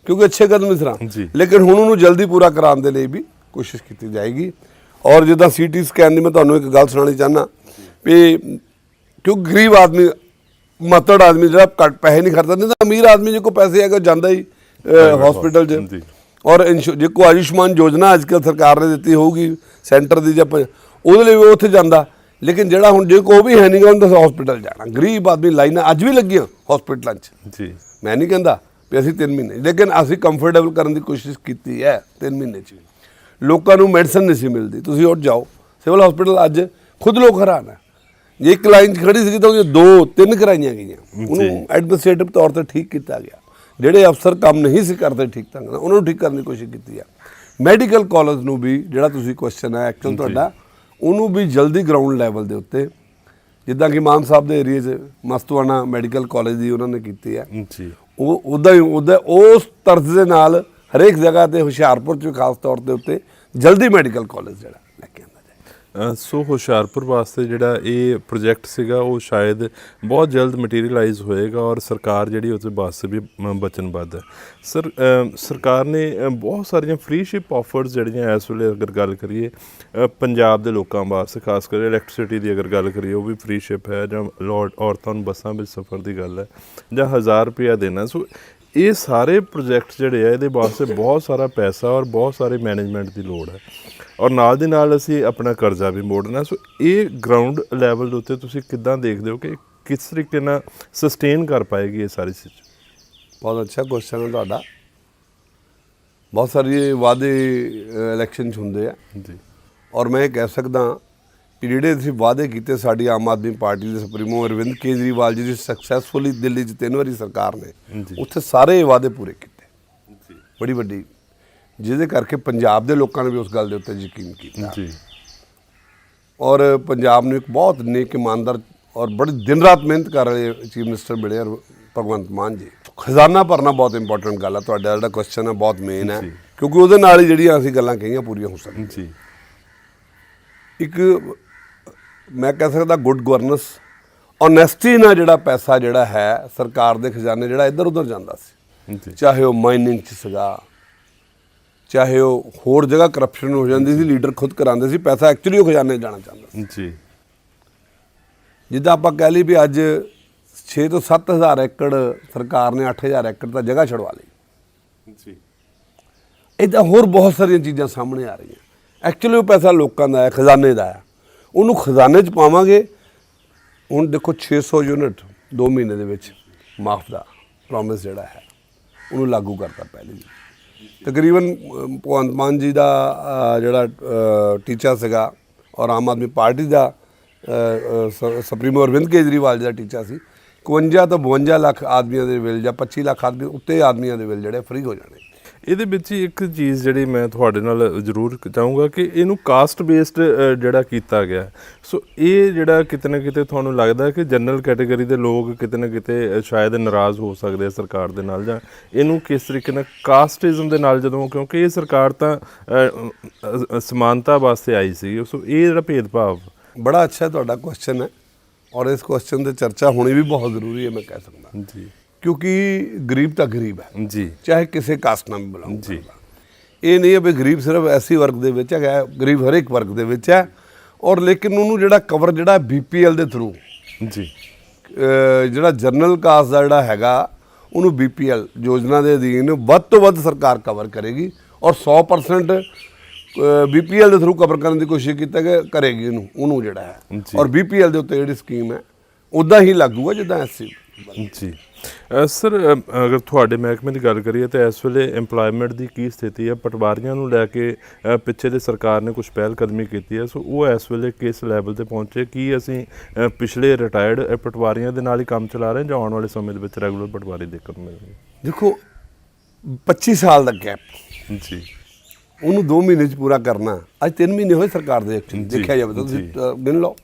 ਕਿਉਂਕਿ ਅੱਛੇ ਕਦਮ ਇਸ ਤਰ੍ਹਾਂ, ਲੇਕਿਨ ਹੁਣ ਉਹਨੂੰ ਜਲਦੀ ਪੂਰਾ ਕਰਾਉਣ ਦੇ ਲਈ ਵੀ ਕੋਸ਼ਿਸ਼ ਕੀਤੀ ਜਾਏਗੀ। ਔਰ ਜਿੱਦਾਂ CT ਸਕੈਨ ਦੀ ਮੈਂ ਤੁਹਾਨੂੰ ਇੱਕ ਗੱਲ ਸੁਣਾਉਣੀ ਚਾਹੁੰਦਾ ਵੀ ਕਿਉਂਕਿ ਗਰੀਬ ਆਦਮੀ, ਮੱਤੜ ਆਦਮੀ ਜਿਹੜਾ ਘੱਟ ਪੈਸੇ ਨਹੀਂ ਖਰਚਦਾ, ਨਹੀਂ ਤਾਂ ਅਮੀਰ ਆਦਮੀ ਜੇ ਕੋਈ ਪੈਸੇ ਹੈਗਾ ਜਾਂਦਾ ਹੀ ਹਸਪੀਟਲ 'ਚ। ਔਰ ਜੇ ਕੋਈ ਆਯੁਸ਼ਮਾਨ ਯੋਜਨਾ ਅੱਜ ਕੱਲ੍ਹ ਸਰਕਾਰ ਨੇ ਦਿੱਤੀ ਹੋਊਗੀ ਸੈਂਟਰ ਦੀ, ਜਾਂ ਉਹਦੇ ਲਈ ਵੀ ਉੱਥੇ ਜਾਂਦਾ, ਲੇਕਿਨ ਜਿਹੜਾ ਹੁਣ ਜੇ ਕੋਈ ਵੀ ਹੈ ਨਹੀਂ ਗਾ ਉਹਨੂੰ ਤਾਂ ਹਸਪੀਟਲ ਜਾਣਾ। ਗਰੀਬ ਆਦਮੀ ਲਾਈਨਾਂ ਅੱਜ ਵੀ ਲੱਗੀਆਂ ਹਸਪੀਟਲਾਂ 'ਚ ਜੀ। ਮੈਂ ਨਹੀਂ ਕਹਿੰਦਾ ਵੀ ਅਸੀਂ 3 ਮਹੀਨੇ, ਲੇਕਿਨ ਅਸੀਂ ਕੰਫਰਟੇਬਲ ਕਰਨ ਦੀ ਕੋਸ਼ਿਸ਼ ਕੀਤੀ ਹੈ 3 ਮਹੀਨੇ 'ਚ। ਲੋਕਾਂ ਨੂੰ ਮੈਡੀਸਨ ਨਹੀਂ ਸੀ ਮਿਲਦੀ, ਤੁਸੀਂ ਉੱਠ ਜਾਓ ਸਿਵਲ ਹਸਪੀਟਲ, ਅੱਜ ਖੁਦ ਲੋਕ ਹੈਰਾਨ ਹੈ। ਜੇ ਇੱਕ ਲਾਈਨ 'ਚ ਖੜੀ ਸੀ ਤਾਂ ਉਹ 2-3 ਕਰਾਈਆਂ ਗਈਆਂ, ਉਹਨੂੰ ਐਡਮਿਨਿਸਟ੍ਰੇਟਿਵ ਤੌਰ 'ਤੇ ਠੀਕ ਕੀਤਾ ਗਿਆ। ਜਿਹੜੇ ਅਫਸਰ ਕੰਮ ਨਹੀਂ ਸੀ ਕਰਦੇ ਠੀਕ ਢੰਗ ਨਾਲ, ਉਹਨਾਂ ਨੂੰ ਠੀਕ ਕਰਨ ਦੀ ਕੋਸ਼ਿਸ਼ ਕੀਤੀ ਹੈ। ਮੈਡੀਕਲ ਕਾਲਜ ਨੂੰ ਵੀ ਜਿਹੜਾ ਤੁਸੀਂ ਕੁਐਸਚਨ ਹੈ ਐਕਚੁਅਲ ਤੁਹਾਡਾ, ਉਹਨੂੰ ਵੀ ਜਲਦੀ ਗਰਾਊਂਡ ਲੈਵਲ ਦੇ ਉੱਤੇ, ਜਿੱਦਾਂ ਕਿ ਮਾਨ ਸਾਹਿਬ ਦੇ ਏਰੀਏ 'ਚ ਮਸਤੂਆਣਾ ਮੈਡੀਕਲ ਕਾਲਜ ਦੀ ਉਹਨਾਂ ਨੇ ਕੀਤੀ ਹੈ, ਜੀ ਉਹ ਉੱਦਾਂ ਉਸ ਤਰਜ਼ ਦੇ ਨਾਲ ਹਰੇਕ ਜਗ੍ਹਾ ਤੇ ਹੁਸ਼ਿਆਰਪੁਰ 'ਚ ਖਾਸ ਤੌਰ ਦੇ ਉੱਤੇ ਜਲਦੀ ਮੈਡੀਕਲ ਕਾਲਜ ਜਿਹੜਾ ਲੈ ਕੇ ਆਉਂਦਾ ਜਾਏ। ਸੋ ਹੁਸ਼ਿਆਰਪੁਰ ਵਾਸਤੇ ਜਿਹੜਾ ਇਹ ਪ੍ਰੋਜੈਕਟ ਸੀਗਾ ਉਹ ਸ਼ਾਇਦ ਬਹੁਤ ਜਲਦ ਮਟੀਰੀਅਲਾਈਜ਼ ਹੋਏਗਾ ਔਰ ਸਰਕਾਰ ਜਿਹੜੀ ਉਸ ਵਾਸਤੇ ਵੀ ਵਚਨਬੱਧ ਹੈ। ਸਰਕਾਰ ਨੇ ਬਹੁਤ ਸਾਰੀਆਂ ਫ੍ਰੀ ਸ਼ਿਪ ਆਫਰਸ ਜਿਹੜੀਆਂ ਇਸ ਵੇਲੇ ਅਗਰ ਗੱਲ ਕਰੀਏ ਪੰਜਾਬ ਦੇ ਲੋਕਾਂ ਵਾਸਤੇ, ਖਾਸ ਕਰਕੇ ਇਲੈਕਟ੍ਰਿਸਿਟੀ ਦੀ ਅਗਰ ਗੱਲ ਕਰੀਏ ਉਹ ਵੀ ਫ੍ਰੀ ਸ਼ਿਪ ਹੈ, ਜਾਂ ਔਰਤਾਂ ਨੂੰ ਬੱਸਾਂ ਵਿੱਚ ਸਫ਼ਰ ਦੀ ਗੱਲ ਹੈ, ਜਾਂ 1000 ਰੁਪਇਆ ਦੇਣਾ। ਸੋ ਇਹ ਸਾਰੇ ਪ੍ਰੋਜੈਕਟ ਜਿਹੜੇ ਆ ਇਹਦੇ ਵਾਸਤੇ ਬਹੁਤ ਸਾਰਾ ਪੈਸਾ ਔਰ ਬਹੁਤ ਸਾਰੇ ਮੈਨੇਜਮੈਂਟ ਦੀ ਲੋੜ ਹੈ, ਔਰ ਨਾਲ ਦੀ ਨਾਲ ਅਸੀਂ ਆਪਣਾ ਕਰਜ਼ਾ ਵੀ ਮੋੜਨਾ। ਸੋ ਇਹ ਗਰਾਊਂਡ ਲੈਵਲ ਦੇ ਉੱਤੇ ਤੁਸੀਂ ਕਿੱਦਾਂ ਦੇਖਦੇ ਹੋ ਕਿ ਕਿਸ ਤਰੀਕੇ ਨਾਲ ਸਸਟੇਨ ਕਰ ਪਾਏਗੀ ਇਹ ਸਾਰੀ ਚੀਜ਼? ਬਹੁਤ ਅੱਛਾ ਕੁਐਸਚਨ ਹੈ ਤੁਹਾਡਾ। ਬਹੁਤ ਸਾਰੇ ਵਾਅਦੇ ਇਲੈਕਸ਼ਨ 'ਚ ਹੁੰਦੇ ਆ ਜੀ, ਔਰ ਮੈਂ ਇਹ ਕਹਿ ਸਕਦਾ ਕਿ ਜਿਹੜੇ ਅਸੀਂ ਵਾਅਦੇ ਕੀਤੇ ਸਾਡੀ ਆਮ ਆਦਮੀ ਪਾਰਟੀ ਦੇ ਸੁਪਰੀਮੋ ਅਰਵਿੰਦ ਕੇਜਰੀਵਾਲ ਜੀ ਦੀ ਸਕਸੈਸਫੁਲੀ ਦਿੱਲੀ 'ਚ 3 ਵਾਰੀ ਸਰਕਾਰ ਨੇ ਉੱਥੇ ਸਾਰੇ ਵਾਅਦੇ ਪੂਰੇ ਕੀਤੇ, ਬੜੀ ਵੱਡੀ, ਜਿਹਦੇ ਕਰਕੇ ਪੰਜਾਬ ਦੇ ਲੋਕਾਂ ਨੇ ਵੀ ਉਸ ਗੱਲ ਦੇ ਉੱਤੇ ਯਕੀਨ ਕੀਤਾ ਜੀ, ਔਰ ਪੰਜਾਬ ਨੂੰ ਇੱਕ ਬਹੁਤ ਨੇਕ ਇਮਾਨਦਾਰ ਔਰ ਬੜੀ ਦਿਨ ਰਾਤ ਮਿਹਨਤ ਕਰ ਰਹੇ ਚੀਫ ਮਿਨਿਸਟਰ ਮਿਲੇ ਭਗਵੰਤ ਮਾਨ ਜੀ। ਖਜ਼ਾਨਾ ਭਰਨਾ ਬਹੁਤ ਇੰਪੋਰਟੈਂਟ ਗੱਲ ਹੈ, ਤੁਹਾਡਾ ਜਿਹੜਾ ਕੁਐਸਚਨ ਹੈ ਬਹੁਤ ਮੇਨ ਹੈ, ਕਿਉਂਕਿ ਉਹਦੇ ਨਾਲ ਹੀ ਜਿਹੜੀਆਂ ਅਸੀਂ ਗੱਲਾਂ ਕਹੀਆਂ ਪੂਰੀਆਂ ਹੋ ਸਕਦੀਆਂ। ਜੀ, ਇੱਕ ਮੈਂ ਕਹਿ ਸਕਦਾ ਗੁੱਡ ਗਵਰਨੈਂਸ, ਓਨੈਸਟੀ ਨਾਲ ਜਿਹੜਾ ਪੈਸਾ ਜਿਹੜਾ ਹੈ ਸਰਕਾਰ ਦੇ ਖਜ਼ਾਨੇ ਜਿਹੜਾ ਇੱਧਰ ਉੱਧਰ ਜਾਂਦਾ ਸੀ, ਚਾਹੇ ਉਹ ਮਾਈਨਿੰਗ 'ਚ ਸੀਗਾ, ਚਾਹੇ ਉਹ ਹੋਰ ਜਗ੍ਹਾ ਕਰਪਸ਼ਨ ਹੋ ਜਾਂਦੀ ਸੀ, ਲੀਡਰ ਖੁਦ ਕਰਾਉਂਦੇ ਸੀ, ਪੈਸਾ ਐਕਚੁਅਲੀ ਉਹ ਖਜ਼ਾਨੇ ਜਾਣਾ ਚਾਹੁੰਦਾ ਸੀ। ਜੀ, ਜਿੱਦਾਂ ਆਪਾਂ ਕਹਿ ਲਈ ਵੀ ਅੱਜ 6 ਤੋਂ 7,000 ਏਕੜ ਸਰਕਾਰ ਨੇ 8,000 ਏਕੜ ਤਾਂ ਜਗ੍ਹਾ ਛੁਡਵਾ ਲਈ। ਜੀ, ਇੱਦਾਂ ਹੋਰ ਬਹੁਤ ਸਾਰੀਆਂ ਚੀਜ਼ਾਂ ਸਾਹਮਣੇ ਆ ਰਹੀਆਂ। ਐਕਚੁਅਲੀ ਉਹ ਪੈਸਾ ਲੋਕਾਂ ਦਾ ਹੈ, ਖਜ਼ਾਨੇ ਦਾ ਹੈ, ਉਹਨੂੰ ਖਜ਼ਾਨੇ 'ਚ ਪਾਵਾਂਗੇ। ਹੁਣ ਦੇਖੋ 600 ਯੂਨਿਟ 2 ਮਹੀਨੇ ਦੇ ਵਿੱਚ ਮਾਫ ਦਾ ਪ੍ਰੋਮਿਸ ਜਿਹੜਾ ਹੈ ਉਹਨੂੰ ਲਾਗੂ ਕਰਤਾ ਪਹਿਲੇ ਜੀ। ਤਕਰੀਬਨ ਭਗਵੰਤ ਮਾਨ ਜੀ ਦਾ ਜਿਹੜਾ ਟੀਚਾ ਸੀਗਾ ਔਰ ਆਮ ਆਦਮੀ ਪਾਰਟੀ ਦਾ ਸੁਪਰੀਮੋ ਅਰਵਿੰਦ ਕੇਜਰੀਵਾਲ ਜੀ ਦਾ ਟੀਚਾ ਸੀ 51 ਤੋਂ 52 ਲੱਖ ਆਦਮੀਆਂ ਦੇ ਬਿੱਲ ਜਾਂ 25 ਲੱਖ ਆਦਮੀ ਉੱਤੇ ਆਦਮੀਆਂ ਦੇ ਬਿੱਲ ਜਿਹੜੇ ਫ੍ਰੀ ਹੋ ਜਾਣੇ। ਇਹਦੇ ਵਿੱਚ ਹੀ ਇੱਕ ਚੀਜ਼ ਜਿਹੜੀ ਮੈਂ ਤੁਹਾਡੇ ਨਾਲ ਜ਼ਰੂਰ ਚਾਹੂੰਗਾ ਕਿ ਇਹਨੂੰ ਕਾਸਟ ਬੇਸਡ ਜਿਹੜਾ ਕੀਤਾ ਗਿਆ, ਸੋ ਇਹ ਜਿਹੜਾ ਕਿਤੇ ਨਾ ਕਿਤੇ ਤੁਹਾਨੂੰ ਲੱਗਦਾ ਕਿ ਜਨਰਲ ਕੈਟਾਗਰੀ ਦੇ ਲੋਕ ਕਿਤੇ ਨਾ ਕਿਤੇ ਸ਼ਾਇਦ ਨਾਰਾਜ਼ ਹੋ ਸਕਦੇ ਆ ਸਰਕਾਰ ਦੇ ਨਾਲ, ਜਾਂ ਇਹਨੂੰ ਕਿਸ ਤਰੀਕੇ ਨਾਲ ਕਾਸਟਿਜ਼ਮ ਦੇ ਨਾਲ, ਜਦੋਂ ਕਿਉਂਕਿ ਇਹ ਸਰਕਾਰ ਤਾਂ ਸਮਾਨਤਾ ਵਾਸਤੇ ਆਈ ਸੀ, ਸੋ ਇਹ ਜਿਹੜਾ ਭੇਦਭਾਵ। ਬੜਾ ਅੱਛਾ ਤੁਹਾਡਾ ਕੁਐਸਚਨ ਹੈ ਔਰ ਇਸ ਕੁਐਸਚਨ 'ਤੇ ਚਰਚਾ ਹੋਣੀ ਵੀ ਬਹੁਤ ਜ਼ਰੂਰੀ ਹੈ, ਮੈਂ ਕਹਿ ਸਕਦਾ ਜੀ, ਕਿਉਂਕਿ ਗਰੀਬ ਤਾਂ ਗਰੀਬ ਹੈ ਜੀ, ਚਾਹੇ ਕਿਸੇ ਕਾਸਟ ਨਾਲ ਵੀ ਬਿਲੋਂਗ ਜੀ। ਕਰਦਾ। ਇਹ ਨਹੀਂ ਹੈ ਵੀ ਗਰੀਬ ਸਿਰਫ ਐਸੀ ਵਰਗ ਦੇ ਵਿੱਚ ਹੈਗਾ, ਗਰੀਬ ਹਰੇਕ ਵਰਗ ਦੇ ਵਿੱਚ ਹੈ, ਔਰ ਲੇਕਿਨ ਉਹਨੂੰ ਜਿਹੜਾ ਕਵਰ ਜਿਹੜਾ BPL ਦੇ ਥਰੂ, ਜੀ, ਜਿਹੜਾ ਜਨਰਲ ਕਾਸਟ ਦਾ ਜਿਹੜਾ ਹੈਗਾ ਉਹਨੂੰ BPL ਯੋਜਨਾ ਦੇ ਅਧੀਨ ਵੱਧ ਤੋਂ ਵੱਧ ਸਰਕਾਰ ਕਵਰ ਕਰੇਗੀ ਔਰ 100% BPL ਦੇ ਥਰੂ ਕਵਰ ਕਰਨ ਦੀ ਕੋਸ਼ਿਸ਼ ਕੀਤਾ ਕਰੇਗੀ ਉਹਨੂੰ ਜਿਹੜਾ ਹੈ, ਔਰ BPL ਦੇ ਉੱਤੇ ਜਿਹੜੀ ਸਕੀਮ ਹੈ ਉੱਦਾਂ ਹੀ ਲਾਗੂ ਹੈ ਜਿੱਦਾਂ SC। ਜੀ ਸਰ, ਅਗਰ ਤੁਹਾਡੇ ਮਹਿਕਮੇ ਦੀ ਗੱਲ ਕਰੀਏ ਤਾਂ ਇਸ ਵੇਲੇ EMPLOYMENT ਦੀ ਕੀ ਸਥਿਤੀ ਹੈ? ਪਟਵਾਰੀਆਂ ਨੂੰ ਲੈ ਕੇ ਪਿੱਛੇ ਦੇ ਸਰਕਾਰ ਨੇ ਕੁਝ ਪਹਿਲ ਕਦਮੀ ਕੀਤੀ ਹੈ, ਸੋ ਉਹ ਇਸ ਵੇਲੇ ਕਿਸ ਲੈਵਲ ਤੇ ਪਹੁੰਚੇ? ਕੀ ਅਸੀਂ ਪਿਛਲੇ ਰਿਟਾਇਰਡ ਪਟਵਾਰੀਆਂ ਦੇ ਨਾਲ ਹੀ ਕੰਮ ਚਲਾ ਰਹੇ ਜਾਂ ਆਉਣ ਵਾਲੇ ਸਮੇਂ ਦੇ ਵਿੱਚ ਰੈਗੂਲਰ ਪਟਵਾਰੀ ਦੇਖਣ ਨੂੰ ਮਿਲਣਗੇ? ਦੇਖੋ 25 ਸਾਲ ਦਾ ਗੈਪ, ਜੀ, ਉਹਨੂੰ 2 ਮਹੀਨੇ 'ਚ ਪੂਰਾ ਕਰਨਾ। ਅੱਜ 3 ਮਹੀਨੇ ਹੋਏ ਸਰਕਾਰ ਦੇ ਦੇਖਿਆ ਜਾਵੇ ਤਾਂ ਤੁਸੀਂ ਗਿਣ ਲਓ,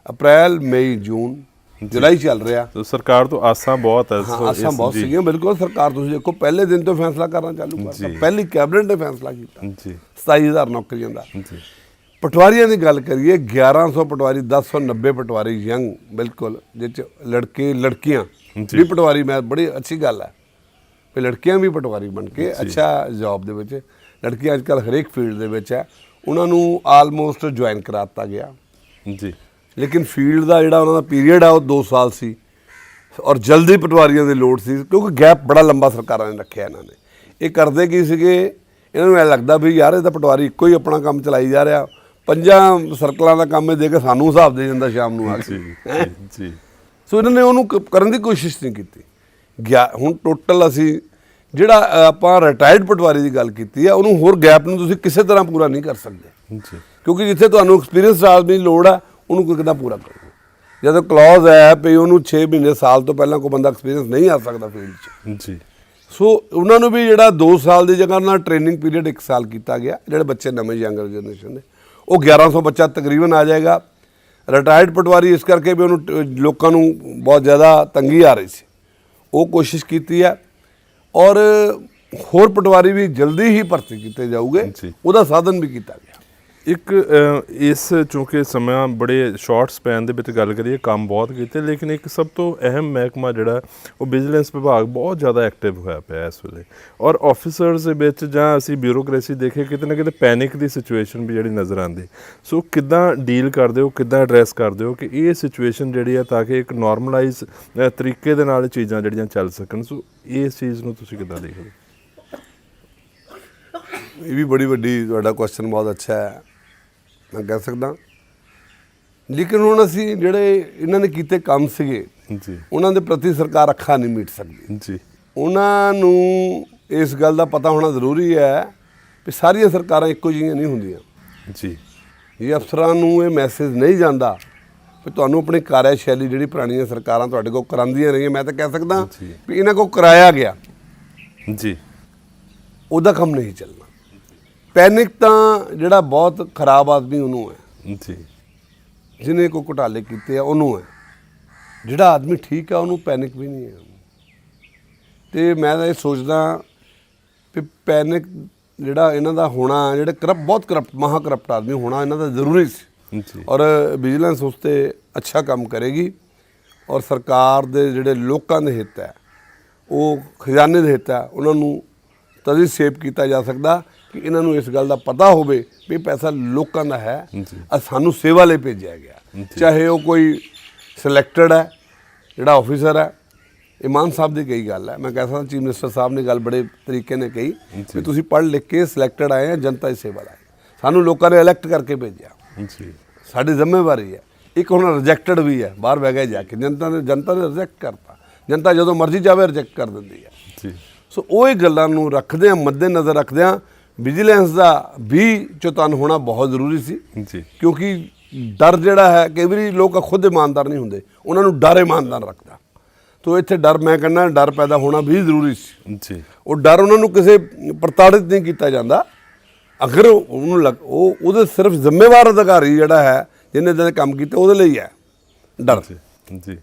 ਅਪ੍ਰੈਲ, ਮਈ, ਜੂਨ, ਜੁਲਾਈ ਚੱਲ ਰਿਹਾ। ਤਾਂ ਸਰਕਾਰ ਤੋਂ ਆਸਾਂ ਬਹੁਤ ਹੈ। ਆਸਾਂ ਬਹੁਤ ਸੀਗੀਆਂ, ਬਿਲਕੁਲ। ਸਰਕਾਰ ਤੁਸੀਂ ਦੇਖੋ ਪਹਿਲੇ ਦਿਨ ਤੋਂ ਫੈਸਲਾ ਕਰਨਾ ਚਾਲੂ ਕਰਤਾ, ਪਹਿਲੀ ਕੈਬਨਿਟ ਨੇ ਫੈਸਲਾ ਕੀਤਾ ਜੀ 27,000 ਨੌਕਰੀਆਂ ਦਾ। ਪਟਵਾਰੀਆਂ ਦੀ ਗੱਲ ਕਰੀਏ 1100 ਪਟਵਾਰੀ, 1090 ਪਟਵਾਰੀ ਯੰਗ, ਬਿਲਕੁਲ, ਜਿਹ 'ਚ ਲੜਕੇ ਲੜਕੀਆਂ ਵੀ ਪਟਵਾਰੀ। ਮੈਂ ਬੜੀ ਅੱਛੀ ਗੱਲ ਹੈ ਵੀ ਲੜਕੀਆਂ ਵੀ ਪਟਵਾਰੀ ਬਣ ਕੇ ਅੱਛਾ ਜੌਬ ਦੇ ਵਿੱਚ, ਲੜਕੀਆਂ ਅੱਜ ਕੱਲ੍ਹ ਹਰੇਕ ਫੀਲਡ ਦੇ ਵਿੱਚ ਹੈ, ਉਹਨਾਂ ਨੂੰ ਆਲਮੋਸਟ ਜੁਆਇਨ ਕਰਾ ਦਿੱਤਾ ਗਿਆ ਜੀ। ਲੇਕਿਨ ਫੀਲਡ ਦਾ ਜਿਹੜਾ ਉਹਨਾਂ ਦਾ ਪੀਰੀਅਡ ਆ ਉਹ 2 ਸਾਲ ਸੀ ਔਰ ਜਲਦੀ ਪਟਵਾਰੀਆਂ ਦੀ ਲੋੜ ਸੀ, ਕਿਉਂਕਿ ਗੈਪ ਬੜਾ ਲੰਬਾ ਸਰਕਾਰਾਂ ਨੇ ਰੱਖਿਆ। ਇਹਨਾਂ ਨੇ ਇਹ ਕਰਦੇ ਕੀ ਸੀਗੇ, ਇਹਨਾਂ ਨੂੰ ਐਂ ਲੱਗਦਾ ਵੀ ਯਾਰ ਇਹ ਤਾਂ ਪਟਵਾਰੀ ਇੱਕੋ ਹੀ ਆਪਣਾ ਕੰਮ ਚਲਾਈ ਜਾ ਰਿਹਾ, 5 ਸਰਕਲਾਂ ਦਾ ਕੰਮ ਇਹ ਦੇ ਕੇ ਸਾਨੂੰ ਹਿਸਾਬ ਦੇ ਜਾਂਦਾ ਸ਼ਾਮ ਨੂੰ ਆ ਕੇ ਜੀ। ਸੋ ਇਹਨਾਂ ਨੇ ਉਹਨੂੰ ਕਰਨ ਦੀ ਕੋਸ਼ਿਸ਼ ਨਹੀਂ ਕੀਤੀ। ਹੁਣ ਟੋਟਲ ਅਸੀਂ ਜਿਹੜਾ ਆਪਾਂ ਰਿਟਾਇਰਡ ਪਟਵਾਰੀ ਦੀ ਗੱਲ ਕੀਤੀ ਆ, ਉਹਨੂੰ ਹੋਰ ਗੈਪ ਨੂੰ ਤੁਸੀਂ ਕਿਸੇ ਤਰ੍ਹਾਂ ਪੂਰਾ ਨਹੀਂ ਕਰ ਸਕਦੇ, ਕਿਉਂਕਿ ਜਿੱਥੇ ਤੁਹਾਨੂੰ ਐਕਸਪੀਰੀਅੰਸ ਆਦਮੀ ਦੀ ਲੋੜ ਆ ਉਹਨੂੰ ਕੋਈ ਕਿੱਦਾਂ ਪੂਰਾ ਕਰੂਗਾ। ਜਦੋਂ ਕਲੌਜ਼ ਹੈ ਵੀ ਉਹਨੂੰ 6 ਮਹੀਨੇ ਸਾਲ ਤੋਂ ਪਹਿਲਾਂ ਕੋਈ ਬੰਦਾ ਐਕਸਪੀਰੀਅੰਸ ਨਹੀਂ ਆ ਸਕਦਾ ਫੀਲਡ 'ਚ, ਜੀ, ਸੋ ਉਹਨਾਂ ਨੂੰ ਵੀ ਜਿਹੜਾ 2 ਸਾਲ ਦੀ ਜਗ੍ਹਾ ਨਾਲ ਟ੍ਰੇਨਿੰਗ ਪੀਰੀਅਡ 1 ਸਾਲ ਕੀਤਾ ਗਿਆ। ਜਿਹੜੇ ਬੱਚੇ ਨਵੇਂ ਯੰਗਰ ਜਨਰੇਸ਼ਨ ਦੇ ਉਹ 1100 ਬੱਚਾ ਤਕਰੀਬਨ ਆ ਜਾਏਗਾ। ਰਿਟਾਇਰਡ ਪਟਵਾਰੀ ਇਸ ਕਰਕੇ ਵੀ ਉਹਨੂੰ ਲੋਕਾਂ ਨੂੰ ਬਹੁਤ ਜ਼ਿਆਦਾ ਤੰਗੀ ਆ ਰਹੀ ਸੀ, ਉਹ ਕੋਸ਼ਿਸ਼ ਕੀਤੀ ਹੈ। ਔਰ ਹੋਰ ਪਟਵਾਰੀ ਵੀ ਜਲਦੀ ਹੀ ਭਰਤੀ ਕੀਤੇ ਜਾਊਗੇ, ਉਹਦਾ ਸਾਧਨ ਵੀ ਕੀਤਾ ਗਿਆ। ਇੱਕ ਇਸ ਚੂੰਕਿ ਸਮਾਂ ਬੜੇ ਸ਼ਾਰਟ ਸਪੈਨ ਦੇ ਵਿੱਚ ਗੱਲ ਕਰੀਏ, ਕੰਮ ਬਹੁਤ ਕੀਤੇ, ਲੇਕਿਨ ਇੱਕ ਸਭ ਤੋਂ ਅਹਿਮ ਮਹਿਕਮਾ ਜਿਹੜਾ ਉਹ ਵਿਜੀਲੈਂਸ ਵਿਭਾਗ ਬਹੁਤ ਜ਼ਿਆਦਾ ਐਕਟਿਵ ਹੋਇਆ ਪਿਆ ਇਸ ਵੇਲੇ। ਔਰ ਆਫਿਸਰਸ ਦੇ ਵਿੱਚ ਜਾਂ ਅਸੀਂ ਬਿਊਰੋਕ੍ਰੇਸੀ ਦੇਖੇ ਕਿਤੇ ਨਾ ਕਿਤੇ ਪੈਨਿਕ ਦੀ ਸਿਚੁਏਸ਼ਨ ਵੀ ਜਿਹੜੀ ਨਜ਼ਰ ਆਉਂਦੀ। ਸੋ ਕਿੱਦਾਂ ਡੀਲ ਕਰਦੇ ਹੋ, ਕਿੱਦਾਂ ਐਡਰੈਸ ਕਰਦੇ ਹੋ ਕਿ ਇਹ ਸਿਚੁਏਸ਼ਨ ਜਿਹੜੀ ਹੈ ਤਾਂ ਕਿ ਇੱਕ ਨੋਰਮਲਾਈਜ਼ ਤਰੀਕੇ ਦੇ ਨਾਲ ਚੀਜ਼ਾਂ ਜਿਹੜੀਆਂ ਚੱਲ ਸਕਣ। ਸੋ ਇਸ ਚੀਜ਼ ਨੂੰ ਤੁਸੀਂ ਕਿੱਦਾਂ ਦੇਖਦੇ ਹੋ? ਇਹ ਵੀ ਬੜੀ ਵੱਡੀ ਤੁਹਾਡਾ ਕੁਐਸਚਨ ਬਹੁਤ ਅੱਛਾ ਹੈ, ਮੈਂ ਕਹਿ ਸਕਦਾ। ਲੇਕਿਨ ਹੁਣ ਅਸੀਂ ਜਿਹੜੇ ਇਹਨਾਂ ਨੇ ਕੀਤੇ ਕੰਮ ਸੀਗੇ ਜੀ, ਉਹਨਾਂ ਦੇ ਪ੍ਰਤੀ ਸਰਕਾਰ ਅੱਖਾਂ ਨਹੀਂ ਮੀਟ ਸਕਦੀ ਜੀ। ਉਹਨਾਂ ਨੂੰ ਇਸ ਗੱਲ ਦਾ ਪਤਾ ਹੋਣਾ ਜ਼ਰੂਰੀ ਹੈ ਕਿ ਸਾਰੀਆਂ ਸਰਕਾਰਾਂ ਇੱਕੋ ਜਿਹੀਆਂ ਨਹੀਂ ਹੁੰਦੀਆਂ ਜੀ। ਇਹ ਅਫਸਰਾਂ ਨੂੰ ਇਹ ਮੈਸੇਜ ਨਹੀਂ ਜਾਂਦਾ ਕਿ ਤੁਹਾਨੂੰ ਆਪਣੀ ਕਾਰਜਸ਼ੈਲੀ ਜਿਹੜੀ ਪੁਰਾਣੀਆਂ ਸਰਕਾਰਾਂ ਤੁਹਾਡੇ ਕੋਲ ਕਰਾਉਂਦੀਆਂ ਰਹੀਆਂ, ਮੈਂ ਤਾਂ ਕਹਿ ਸਕਦਾ ਵੀ ਇਹਨਾਂ ਕੋਲ ਕਰਾਇਆ ਗਿਆ ਜੀ, ਉਹਦਾ ਕੰਮ ਨਹੀਂ ਚੱਲਣਾ। ਪੈਨਿਕ ਤਾਂ ਜਿਹੜਾ ਬਹੁਤ ਖਰਾਬ ਆਦਮੀ ਉਹਨੂੰ ਹੈ ਜੀ, ਜਿਹਨੇ ਕੋਈ ਘੁਟਾਲੇ ਕੀਤੇ ਆ ਉਹਨੂੰ ਹੈ। ਜਿਹੜਾ ਆਦਮੀ ਠੀਕ ਆ ਉਹਨੂੰ ਪੈਨਿਕ ਵੀ ਨਹੀਂ ਹੈ। ਤੇ ਮੈਂ ਤਾਂ ਇਹ ਸੋਚਦਾ ਵੀ ਪੈਨਿਕ ਜਿਹੜਾ ਇਹਨਾਂ ਦਾ ਹੋਣਾ, ਜਿਹੜੇ ਬਹੁਤ ਕਰਪਟ ਮਹਾ ਕਰਪਟ ਆਦਮੀ ਹੋਣਾ ਇਹਨਾਂ ਦਾ ਜ਼ਰੂਰੀ ਸੀ। ਔਰ ਵਿਜੀਲੈਂਸ ਉਸ 'ਤੇ ਅੱਛਾ ਕੰਮ ਕਰੇਗੀ। ਔਰ ਸਰਕਾਰ ਦੇ ਜਿਹੜੇ ਲੋਕਾਂ ਦੇ ਹਿੱਤ ਹੈ, ਉਹ ਖਜ਼ਾਨੇ ਦੇ ਹਿੱਤ ਹੈ, ਉਹਨਾਂ ਨੂੰ ਤਦ ਹੀ ਸੇਵ ਕੀਤਾ ਜਾ ਸਕਦਾ ਕਿ ਇਹਨਾਂ ਨੂੰ ਇਸ ਗੱਲ ਦਾ ਪਤਾ ਹੋਵੇ ਵੀ ਪੈਸਾ ਲੋਕਾਂ ਦਾ ਹੈ, ਸਾਨੂੰ ਸੇਵਾ ਲਈ ਭੇਜਿਆ ਗਿਆ। ਚਾਹੇ ਉਹ ਕੋਈ ਸਿਲੈਕਟਡ ਹੈ ਜਿਹੜਾ ਆਫਿਸਰ ਹੈ। ਇਹ ਮਾਨ ਸਾਹਿਬ ਦੀ ਕਹੀ ਗੱਲ ਹੈ, ਮੈਂ ਕਹਿ ਸਕਦਾ ਚੀਫ ਮਿਨਿਸਟਰ ਸਾਹਿਬ ਨੇ ਗੱਲ ਬੜੇ ਤਰੀਕੇ ਨੇ ਕਹੀ ਕਿ ਤੁਸੀਂ ਪੜ੍ਹ ਲਿਖ ਕੇ ਸਿਲੈਕਟਡ ਆਏ ਆ, ਜਨਤਾ ਦੀ ਸੇਵਾ ਲਈ। ਸਾਨੂੰ ਲੋਕਾਂ ਨੇ ਇਲੈਕਟ ਕਰਕੇ ਭੇਜਿਆ, ਸਾਡੀ ਜ਼ਿੰਮੇਵਾਰੀ ਹੈ। ਇੱਕ ਹੁਣ ਰਿਜੈਕਟਡ ਵੀ ਹੈ, ਬਾਹਰ ਬਹਿ ਗਏ ਜਾ ਕੇ ਜਨਤਾ ਨੇ ਰਿਜੈਕਟ ਕਰਤਾ। ਜਨਤਾ ਜਦੋਂ ਮਰਜ਼ੀ ਜਾਵੇ ਰਿਜੈਕਟ ਕਰ ਦਿੰਦੀ ਹੈ। ਸੋ ਉਹ ਇਹ ਗੱਲਾਂ ਨੂੰ ਰੱਖਦੇ ਆ, ਮੱਦੇ ਨਜ਼ਰ ਰੱਖਦੇ ਆ, ਵਿਜੀਲੈਂਸ ਦਾ ਵੀ ਚੇਤਨ ਹੋਣਾ ਬਹੁਤ ਜ਼ਰੂਰੀ ਸੀ। ਕਿਉਂਕਿ ਡਰ ਜਿਹੜਾ ਹੈ, ਕਈ ਵਾਰੀ ਲੋਕ ਖੁਦ ਇਮਾਨਦਾਰ ਨਹੀਂ ਹੁੰਦੇ, ਉਹਨਾਂ ਨੂੰ ਡਰ ਇਮਾਨਦਾਰ ਰੱਖਦਾ। ਤੋ ਇੱਥੇ ਡਰ, ਮੈਂ ਕਹਿੰਦਾ ਡਰ ਪੈਦਾ ਹੋਣਾ ਵੀ ਜ਼ਰੂਰੀ ਸੀ। ਉਹ ਡਰ ਉਹਨਾਂ ਨੂੰ ਕਿਸੇ ਪ੍ਰਤਾੜਿਤ ਨਹੀਂ ਕੀਤਾ ਜਾਂਦਾ। ਅਗਰ ਉਹਨੂੰ ਉਹਦੇ ਸਿਰਫ ਜ਼ਿੰਮੇਵਾਰ ਅਧਿਕਾਰੀ ਜਿਹੜਾ ਹੈ ਜਿਹਨੇ ਇਹਦੇ ਕੰਮ ਕੀਤੇ ਉਹਦੇ ਲਈ ਹੈ ਡਰ। ਜੀ